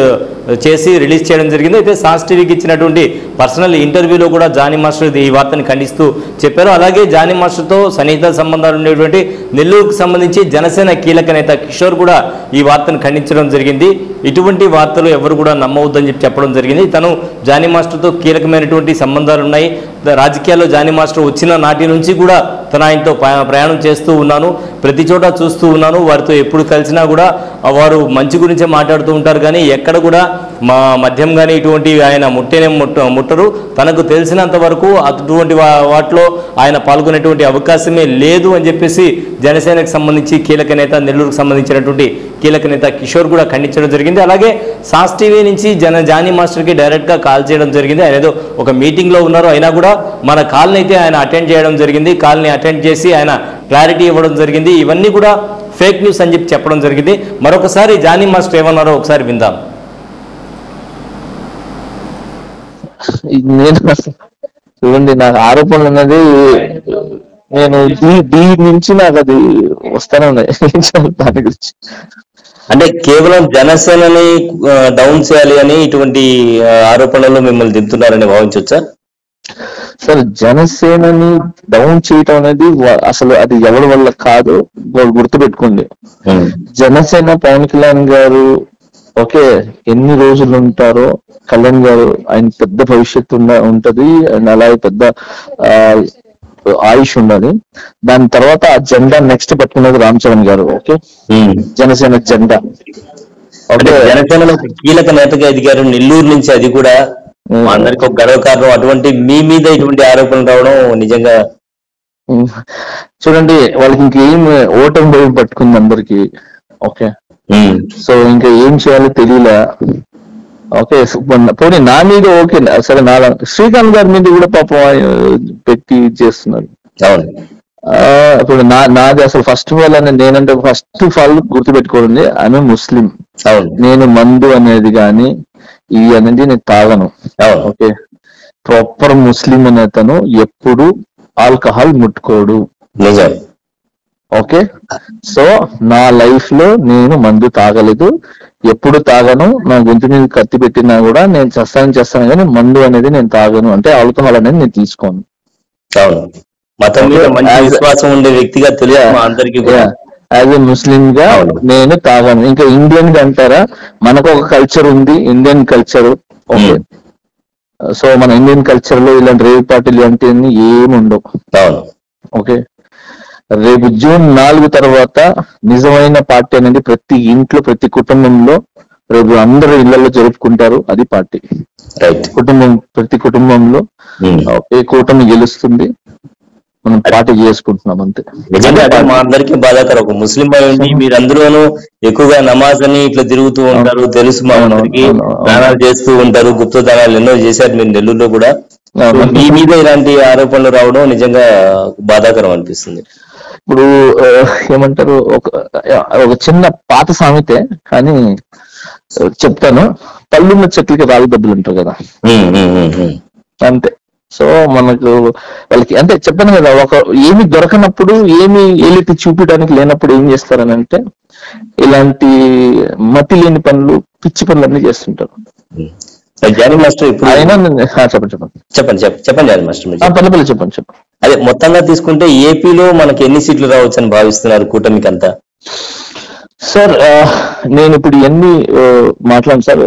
చేసి రిలీజ్ చేయడం జరిగింది. అయితే సాస్ టీవీకి ఇచ్చినటువంటి పర్సనల్ ఇంటర్వ్యూలో కూడా జానీ మాస్టర్ ఈ వార్తని ఖండిస్తూ చెప్పారు. అలాగే జానీ మాస్టర్తో సన్నిహిత సంబంధాలు ఉండేటువంటి నెల్లూరుకు సంబంధించి జనసేన కీలక నేత కిషోర్ కూడా ఈ వార్తను ఖండించడం జరిగింది. ఇటువంటి వార్తలు ఎవరు కూడా నమ్మవద్దని చెప్పడం జరిగింది. తను జానీ మాస్టర్తో కీలకమైనటువంటి సంబంధాలు ఉన్నాయి. రాజకీయాల్లో జానీ మాస్టర్ వచ్చిన నాటి నుంచి కూడా ఆయనతో ప్రయాణం చేస్తూ ఉన్నాను, ప్రతి చోట చూస్తూ ఉన్నాను. వారితో ఎప్పుడు కలిసినా కూడా వారు మంచి గురించే మాట్లాడుతూ ఉంటారు, కానీ ఎక్కడ కూడా మా మద్యం కానీ ఇటువంటి ఆయన ముట్టరు. తనకు తెలిసినంత వరకు అటువంటి వాటిలో ఆయన పాల్గొనేటువంటి అవకాశమే లేదు అని చెప్పేసి జనసేనకు సంబంధించి కీలక నేత, నెల్లూరుకు సంబంధించినటువంటి కీలక నేత కిషోర్ కూడా ఖండించడం జరిగింది. అలాగే సాస్ టీవీ నుంచి జానీ మాస్టర్కి డైరెక్ట్గా కాల్ చేయడం జరిగింది. ఆయన ఏదో ఒక మీటింగ్లో ఉన్నారు, అయినా కూడా మన కాల్ని అయితే ఆయన అటెండ్ చేయడం జరిగింది. కాల్ని అటెండ్ చేసి ఆయన క్లారిటీ ఇవ్వడం జరిగింది. ఇవన్నీ కూడా ఫేక్ న్యూస్ అని చెప్పడం జరిగింది. మరొకసారి జానీ మాస్టర్ ఏమన్నారో ఒకసారి విందాం. నేను చూడండి, నాకు ఆరోపణలు అన్నది నేను దీని నుంచి నాకు అది వస్తానే ఉన్నాయి దాని గురించి. అంటే కేవలం జనసేనని డౌన్ చేయాలి అని ఇటువంటి ఆరోపణలు మిమ్మల్ని దింపుతున్నారని భావించవచ్చా? సార్, జనసేనని డౌన్ చేయటం అనేది అసలు అది ఎవరి వల్ల కాదు, వాళ్ళు గుర్తుపెట్టుకోండి. జనసేన పవన్ కళ్యాణ్ గారు ఓకే ఎన్ని రోజులు ఉంటారో, కళ్యాణ్ గారు ఆయన పెద్ద భవిష్యత్తు ఉంటది, అలాగే పెద్ద ఆయుష్ ఉండాలి. దాని తర్వాత ఆ జెండా నెక్స్ట్ పట్టుకున్నది రామ్ చరణ్ గారు. ఓకే, జనసేన జెండా జనసేనలో కీలక నేతగా ఎదిగారు నెల్లూరు నుంచి, అది కూడా అందరికి ఒక గర్వకారణం. అటువంటి మీ మీద ఇటువంటి ఆరోపణలు రావడం నిజంగా చూడండి, వాళ్ళకి ఇంకేం ఓటమి భయం పట్టుకుంది అందరికి. ఓకే, సో ఇంకా ఏం చేయాలో తెలియలే. ఓకే, పోనీ నా మీద ఓకే సరే, శ్రీకాంత్ గారి మీద కూడా పాపం పెట్టి చేస్తున్నారు. ఇప్పుడు నాది అసలు ఫస్ట్ ఆఫ్ ఆల్ నేనంటే ఫస్ట్ ఆఫ్ ఆల్ గుర్తుపెట్టుకోండి, ఆమె ముస్లిం. నేను మందు అనేది కానీ ఇవి అనేది నేను తాగను. ఓకే, ప్రాపర్ ముస్లిం అనే అతను ఎప్పుడు ఆల్కహాల్ ముట్టుకోడు. ఓకే, సో నా లైఫ్ లో నేను మందు తాగలేదు, ఎప్పుడు తాగను. నా గొంతు మీద కత్తి పెట్టినా కూడా నేను చేస్తాను కానీ మందు అనేది నేను తాగను, అంటే ఆల్కహాల్ అనేది నేను తీసుకోను. విశ్వాసం ఉండే వ్యక్తిగా యాజ్ ఎ ముస్లిం గా నేను తాగను. ఇంకా ఇండియన్ గా అంటారా, మనకు ఒక కల్చర్ ఉంది, ఇండియన్ కల్చర్. ఓకే, సో మన ఇండియన్ కల్చర్ లో ఇలాంటి రేవ్ పార్టీలు అంటే ఏమి ఉండవు. ఓకే, రేపు జూన్ 4 తర్వాత నిజమైన పార్టీ అనేది ప్రతి ఇంట్లో, ప్రతి కుటుంబంలో రేపు అందరూ ఇళ్లలో జరుపుకుంటారు. అది పార్టీ. ప్రతి కుటుంబంలో ఏ కూటమి గెలుస్తుంది, మనం పార్టీ చేసుకుంటున్నాం అంతే. నిజంగా మా అందరికీ బాధాకరం. ఒక ముస్లిం అయ్యి మీరందరూను ఎక్కువగా నమాజ్ అని ఇట్లా తిరుగుతూ ఉంటారు, తెలుసు మా అందరికి. దానాలు చేస్తూ ఉంటారు, గుప్త దానాలు ఎన్నో చేశారు మీరు నెల్లూరులో కూడా. మీ మీద ఇలాంటి ఆరోపణలు రావడం నిజంగా బాధాకరం అనిపిస్తుంది. ఇప్పుడు ఏమంటారు, ఒక చిన్న పాత సామెతే కానీ చెప్తాను. పళ్ళున్న చెట్లకి రాళ్ళు దెబ్బలు ఉంటారు కదా, అంతే. సో మనకు వాళ్ళకి అంటే చెప్పాను కదా, ఒక ఏమి దొరకనప్పుడు, ఏమి ఏలిటి చూపించడానికి లేనప్పుడు ఏం చేస్తారని అంటే ఇలాంటి మతి లేని పనులు, పిచ్చి పనులన్నీ చేస్తుంటారు. జానీ మాస్టర్ ఇప్పుడు చెప్పండి జానీ మాస్టర్ చెప్పండి. అదే మొత్తంగా తీసుకుంటే ఏపీలో మనకి ఎన్ని సీట్లు రావచ్చు అని భావిస్తున్నారు కూటమికి అంతా? సార్, నేను ఇప్పుడు ఎన్ని మాట్లాడాను సార్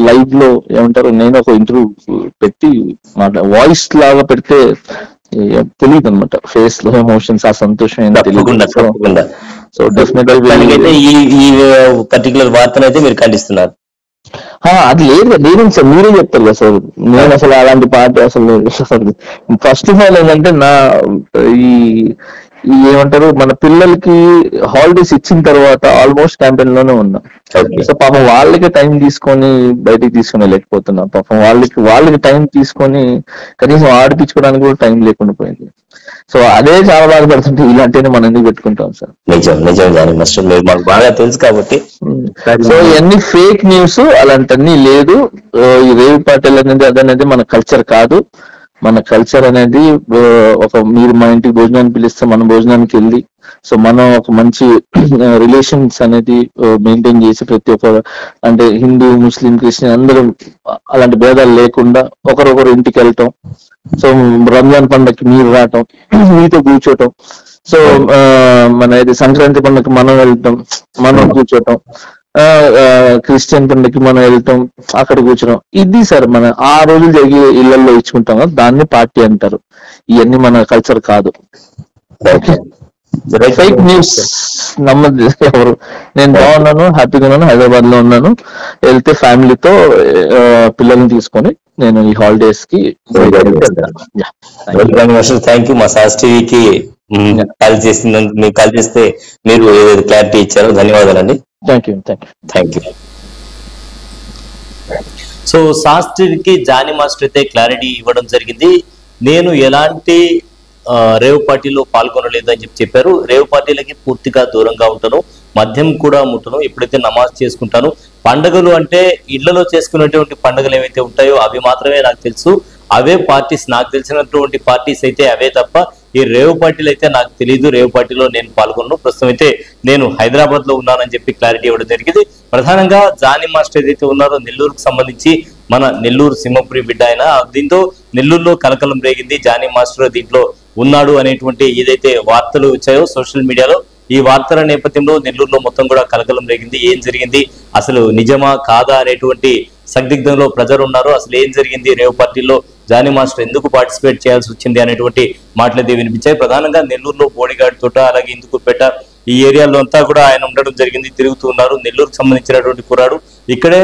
లైవ్ లో, ఏమంటారు, నేను ఒక ఇంటర్వ్యూ పెట్టి వాయిస్ లాగా పెడితే తెలియదు అనమాట, ఫేస్ లో ఎమోషన్స్, ఆ సంతోషం ఏంటో తెలియదు. సో డెఫినెట్లీ ఈ పర్టికులర్ వార్తను అయితే మీరు ఖండిస్తున్నారు. అది లేదు, నేను సార్ మీరే చెప్తారు కదా సార్. నేను అసలు అలాంటి పార్టీ అసలు ఫస్ట్ ఆఫ్ ఆల్ ఏంటంటే ఈ ఏమంటారు మన పిల్లలకి హాలిడేస్ ఇచ్చిన తర్వాత ఆల్మోస్ట్ క్యాంపెయిన్ లోనే ఉన్నాం. సో పాపం వాళ్ళకి టైం తీసుకొని బయటికి తీసుకుని వెళ్ళకపోతున్నాం. పాపం వాళ్ళకి టైం తీసుకొని కనీసం ఆడిపించుకోవడానికి కూడా టైం లేకుండా పోయింది. సో అదే చాలా బాధపడుతుంటే ఇలాంటివి మనం ఎందుకు పెట్టుకుంటాం సార్? నిజం మాకు బాగా తెలుసు కాబట్టి. సో ఇవన్నీ ఫేక్ న్యూస్, అలాంటివన్నీ లేదు. ఈ రేవ్ పార్టీలు అనేది అదనేది మన కల్చర్ కాదు. మన కల్చర్ అనేది మీరు మా ఇంటికి భోజనానికి పిలిస్తే మనం భోజనానికి వెళ్ళి, సో మనం ఒక మంచి రిలేషన్స్ అనేది మెయింటైన్ చేసి ప్రతి ఒక్క అంటే హిందూ, ముస్లిం, క్రిస్టియన్ అందరూ అలాంటి భేదాలు లేకుండా ఒకరొకరు ఇంటికి వెళ్ళటం. సో రంజాన్ పండుగకి మీరు రావటం, మీతో కూర్చోటం. సో మన ఇది సంక్రాంతి పండుగకి మనం వెళ్తాం, మనం కూర్చోటం. క్రిస్టియన్ పండుగకి మనం వెళ్తాం, అక్కడ కూర్చోడం. ఇది సార్ మన ఆ రోజులు జరిగి ఇళ్లలో ఇచ్చుకుంటాం కదా, దాన్ని పార్టీ అంటారు. ఇవన్నీ మన కల్చర్ కాదు. ఫేక్ న్యూస్ నమ్మదు ఎవరు. నేను బాగున్నాను, హ్యాపీగా ఉన్నాను, హైదరాబాద్ లో ఉన్నాను. వెళ్తే ఫ్యామిలీతో పిల్లల్ని తీసుకొని నేను ఈ హాలిడేస్ కి. థ్యాంక్ యూ మా సాస్ టీవీకి కాల్ చేసినందుకు. మీకు కాల్ చేస్తే మీరు ఏదైతే క్లారిటీ ఇచ్చారో ధన్యవాదాలండి. Thank you. సో శాస్త్రికి జానీ మాస్టర్ అయితే క్లారిటీ ఇవ్వడం జరిగింది. నేను ఎలాంటి రేవ్ పార్టీలో పాల్గొనలేదు అని చెప్పారు. రేవ్ పార్టీలకి పూర్తిగా దూరంగా ఉంటాను, మద్యం కూడా ముట్టను, ఎప్పుడైతే నమాజ్ చేసుకుంటాను. పండుగలు అంటే ఇళ్లలో చేసుకునేటువంటి పండుగలు ఏవైతే ఉంటాయో అవి మాత్రమే నాకు తెలుసు. అవే పార్టీస్, నాకు తెలిసినటువంటి పార్టీస్ అయితే అవే తప్ప ఈ రేవ్ పార్టీలు అయితే నాకు తెలియదు. రేవ్ పార్టీలో నేను పాల్గొన్నాను. ప్రస్తుతం అయితే నేను హైదరాబాద్ లో ఉన్నానని చెప్పి క్లారిటీ ఇవ్వడం జరిగింది. ప్రధానంగా జానీ మాస్టర్ ఏదైతే ఉన్నారో నెల్లూరుకు సంబంధించి మన నెల్లూరు సింహపురి బిడ్డ ఆయన, దీంతో నెల్లూరులో కలకలం రేగింది. జానీ మాస్టర్ దీంట్లో ఉన్నాడు అనేటువంటి ఏదైతే వార్తలు వచ్చాయో సోషల్ మీడియాలో, ఈ వార్తల నేపథ్యంలో నెల్లూరులో మొత్తం కూడా కలకలం రేగింది. ఏం జరిగింది, అసలు నిజమా కాదా అనేటువంటి సందిగ్ధంలో ప్రజలు ఉన్నారు. అసలు ఏం జరిగింది, రేవ్ పార్టీలో జానీ మాస్టర్ ఎందుకు పార్టిసిపేట్ చేయాల్సి వచ్చింది అనేటువంటి మాటలైతే వినిపించాయి. ప్రధానంగా నెల్లూరులో బోడిగాడ్ తోట, అలాగే ఇందుకుపేట ఈ ఏరియాలో అంతా కూడా ఆయన ఉండడం జరిగింది, తిరుగుతూ ఉన్నారు. నెల్లూరుకు సంబంధించినటువంటి కుర్రాడు, ఇక్కడే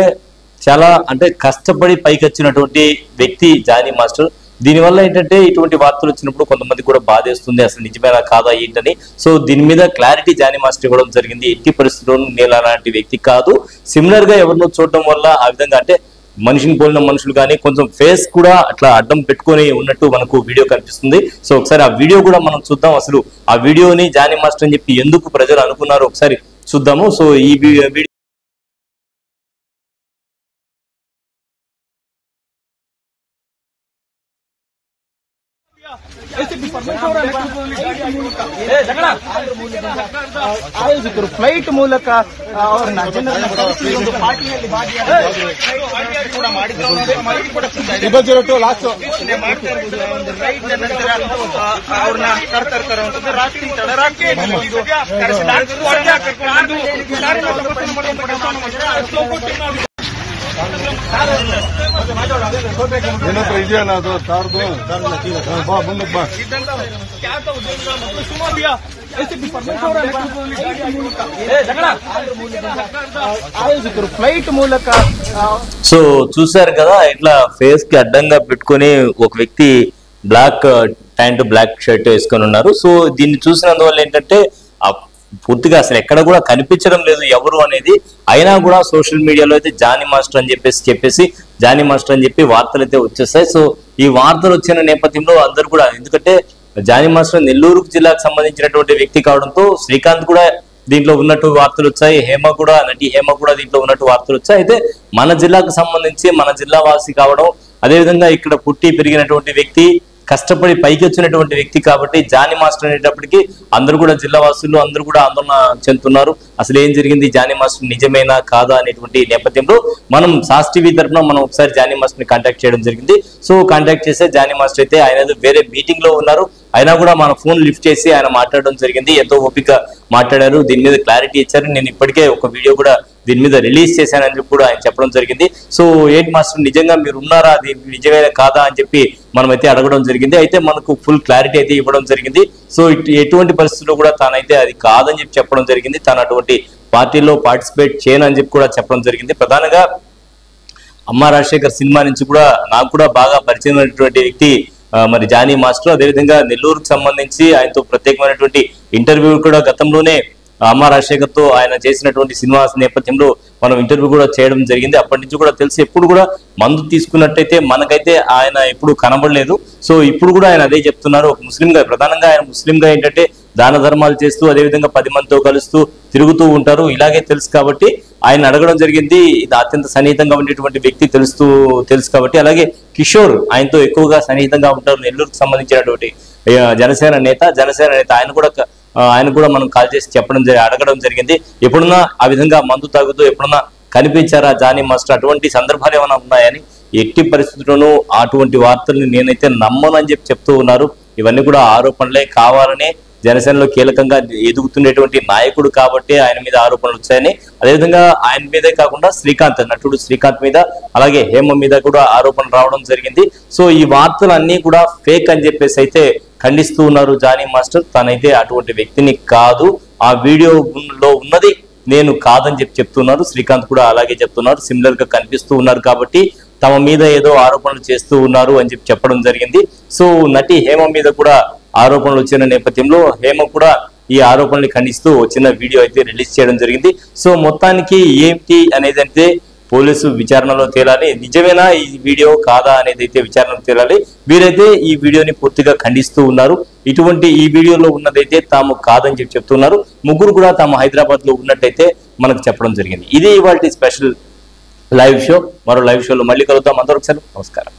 చాలా అంటే కష్టపడి పైకి వచ్చినటువంటి వ్యక్తి జానీ మాస్టర్. దీనివల్ల ఏంటంటే ఇటువంటి వార్తలు వచ్చినప్పుడు కొంతమంది కూడా బాధేస్తుంది, అసలు నిజమేనా కాదా ఏంటని. సో దీని మీద క్లారిటీ జానీ మాస్టర్ ఇవ్వడం జరిగింది. ఎట్టి పరిస్థితుల్లోనూ నేను అలాంటి వ్యక్తి కాదు. సిమిలర్ గా ఎవరినో చూడటం వల్ల ఆ విధంగా అంటే మనిషిని పోలిన మనుషులు కానీ కొంచెం ఫేస్ కూడా అట్లా అడ్డం పెట్టుకొని ఉన్నట్టు మనకు వీడియో కనిపిస్తుంది. సో ఒకసారి ఆ వీడియో కూడా మనం చూద్దాం. అసలు ఆ వీడియోని జానీ మాస్టర్ అని చెప్పి ఎందుకు ప్రజలు అనుకున్నారో ఒకసారి చూద్దాము. సో ఈ వీడియో ಆಯೋಜಕರು ಫ್ಲೈಟ್ ಮೂಲಕ ಅವರನ್ನ ಅವ್ರನ್ನ ಕರ್ತಾರೆ ರಾತ್ರಿ ತಡರಾತ್ರಿ ಏನಂತ ಇದೆಯಲ್ಲ ಅದು ಸಾರ್ದು ಬಾ ಮುಂದಕ್ಕೆ ಬಾ. ఆయోజకులు ఫ్లైట్ మూలక. సో చూసారు కదా, ఇట్లా ఫేస్ కి అడ్డంగా పెట్టుకుని ఒక వ్యక్తి బ్లాక్ ప్యాంట్ బ్లాక్ షర్ట్ వేసుకొని ఉన్నారు. సో దీన్ని చూసినందువల్ల ఏంటంటే పూర్తిగా అసలు ఎక్కడ కూడా కనిపించడం లేదు ఎవరు అనేది. అయినా కూడా సోషల్ మీడియాలో అయితే జానీ మాస్టర్ అని చెప్పేసి జానీ మాస్టర్ అని చెప్పి వార్తలు అయితే వచ్చేస్తాయి. సో ఈ వార్తలు వచ్చిన నేపథ్యంలో అందరూ కూడా, ఎందుకంటే జానీ మాస్టర్ నెల్లూరు జిల్లాకు సంబంధించినటువంటి వ్యక్తి కావడంతో శ్రీకాంత్ కూడా దీంట్లో ఉన్నట్టు వార్తలు వచ్చాయి, నటి హేమ కూడా దీంట్లో ఉన్నట్టు వార్తలు వచ్చాయి. అయితే మన జిల్లాకు సంబంధించి మన జిల్లా వాసి కావడం, అదేవిధంగా ఇక్కడ పుట్టి పెరిగినటువంటి వ్యక్తి, కష్టపడి పైకి వచ్చినటువంటి వ్యక్తి కాబట్టి జానీ మాస్టర్ అనేటప్పటికీ అందరూ కూడా జిల్లా వాసులు అందరూ కూడా ఆందోళన చెందుతున్నారు. అసలు ఏం జరిగింది, జానీ మాస్టర్ నిజమేనా కాదా అనేటువంటి నేపథ్యంలో మనం సాస్ టీవీ తరఫున మనం ఒకసారి జానీ మాస్టర్ ని కాంటాక్ట్ చేయడం జరిగింది. సో కాంటాక్ట్ చేస్తే జానీ మాస్టర్ అయితే ఆయన వేరే మీటింగ్ లో ఉన్నారు, అయినా కూడా మన ఫోన్ లిఫ్ట్ చేసి ఆయన మాట్లాడడం జరిగింది. ఎంతో ఓపిక మాట్లాడారు, దీని మీద క్లారిటీ ఇచ్చారు. నేను ఇప్పటికే ఒక వీడియో కూడా దీని మీద రిలీజ్ చేశానని చెప్పి కూడా ఆయన చెప్పడం జరిగింది. సో ఏంటి మాస్టర్ నిజంగా మీరు ఉన్నారా, అది నిజమే కాదా అని చెప్పి మనమైతే అడగడం జరిగింది. అయితే మనకు ఫుల్ క్లారిటీ అయితే ఇవ్వడం జరిగింది. సో ఎటువంటి పరిస్థితుల్లో కూడా తానైతే అది కాదని చెప్పి చెప్పడం జరిగింది. తాను అటువంటి పార్టీలో పార్టిసిపేట్ చేయనని చెప్పి కూడా చెప్పడం జరిగింది. ప్రధానంగా అమ్మ రాజశేఖర్ సినిమా నుంచి కూడా నాకు కూడా బాగా పరిచయం అయినటువంటి వ్యక్తి మరి జానీ మాస్టర్. అదేవిధంగా నెల్లూరుకు సంబంధించి ఆయనతో ప్రత్యేకమైనటువంటి ఇంటర్వ్యూ కూడా గతంలోనే అమ్మ రాజశేఖర్ తో ఆయన చేసినటువంటి సినిమా నేపథ్యంలో మనం ఇంటర్వ్యూ కూడా చేయడం జరిగింది. అప్పటి నుంచి కూడా తెలిసి ఎప్పుడు కూడా మందు తీసుకున్నట్టయితే మనకైతే ఆయన ఎప్పుడు కనబడలేదు. సో ఇప్పుడు కూడా ఆయన అదే చెప్తున్నారు. ఒక ముస్లింగా, ప్రధానంగా ఆయన ముస్లింగా ఏంటంటే దాన ధర్మాలు చేస్తూ అదేవిధంగా 10 మందితో కలుస్తూ తిరుగుతూ ఉంటారు. ఇలాగే తెలుసు కాబట్టి ఆయన అడగడం జరిగింది. ఇది అత్యంత సన్నిహితంగా ఉండేటువంటి వ్యక్తి తెలుసు కాబట్టి. అలాగే కిషోర్ ఆయనతో ఎక్కువగా సన్నిహితంగా ఉంటారు. నెల్లూరుకు సంబంధించినటువంటి జనసేన నేత ఆయన కూడా మనం కాల్ చేసి అడగడం జరిగింది. ఎప్పుడున్నా ఆ విధంగా మందు తాగుతూ ఎప్పుడున్నా కనిపించారా జానీ మాస్టర్, అటువంటి సందర్భాలు ఏమైనా ఉన్నాయని, ఎట్టి పరిస్థితుల్లోనూ అటువంటి వార్తల్ని నేనైతే నమ్మనని చెప్తూ ఉన్నారు. ఇవన్నీ కూడా ఆరోపణలే, కావాలనే జనసేనలో కీలకంగా ఎదుగుతున్నటువంటి నాయకుడు కాబట్టి ఆయన మీద ఆరోపణలు వచ్చాయని, అదేవిధంగా ఆయన మీదే కాకుండా నటుడు శ్రీకాంత్ మీద అలాగే హేమ మీద కూడా ఆరోపణలు రావడం జరిగింది. సో ఈ వార్తలు అన్ని కూడా ఫేక్ అని చెప్పేసి అయితే ఖండిస్తూ ఉన్నారు జానీ మాస్టర్. తనైతే అటువంటి వ్యక్తిని కాదు, ఆ వీడియోలో ఉన్నది నేను కాదని చెప్తున్నారు. శ్రీకాంత్ కూడా అలాగే చెప్తున్నారు. సిమిలర్ గా కనిపిస్తూ ఉన్నారు కాబట్టి తమ మీద ఏదో ఆరోపణలు చేస్తూ ఉన్నారు అని చెప్పడం జరిగింది. సో నటి హేమ మీద కూడా ఆరోపణలు వచ్చిన నేపథ్యంలో హేమ కూడా ఈ ఆరోపణలు ఖండిస్తూ చిన్న వీడియో అయితే రిలీజ్ చేయడం జరిగింది. సో మొత్తానికి ఏంటి అనేది అయితే పోలీసు విచారణలో తేలాలి. నిజమేనా ఈ వీడియో కాదా అనేది అయితే విచారణలో తేలాలి. వీరైతే ఈ వీడియోని పూర్తిగా ఖండిస్తూ ఉన్నారు. ఇటువంటి ఈ వీడియోలో ఉన్నదైతే తాము కాదని చెప్తున్నారు. ముగ్గురు కూడా తాము హైదరాబాద్ లో ఉన్నట్టయితే మనకు చెప్పడం జరిగింది. ఇది ఇవాళ స్పెషల్ లైవ్ షో. మరో లైవ్ షోలో మళ్ళీ కలుద్దాం. అందరూ ఒకసారి నమస్కారం.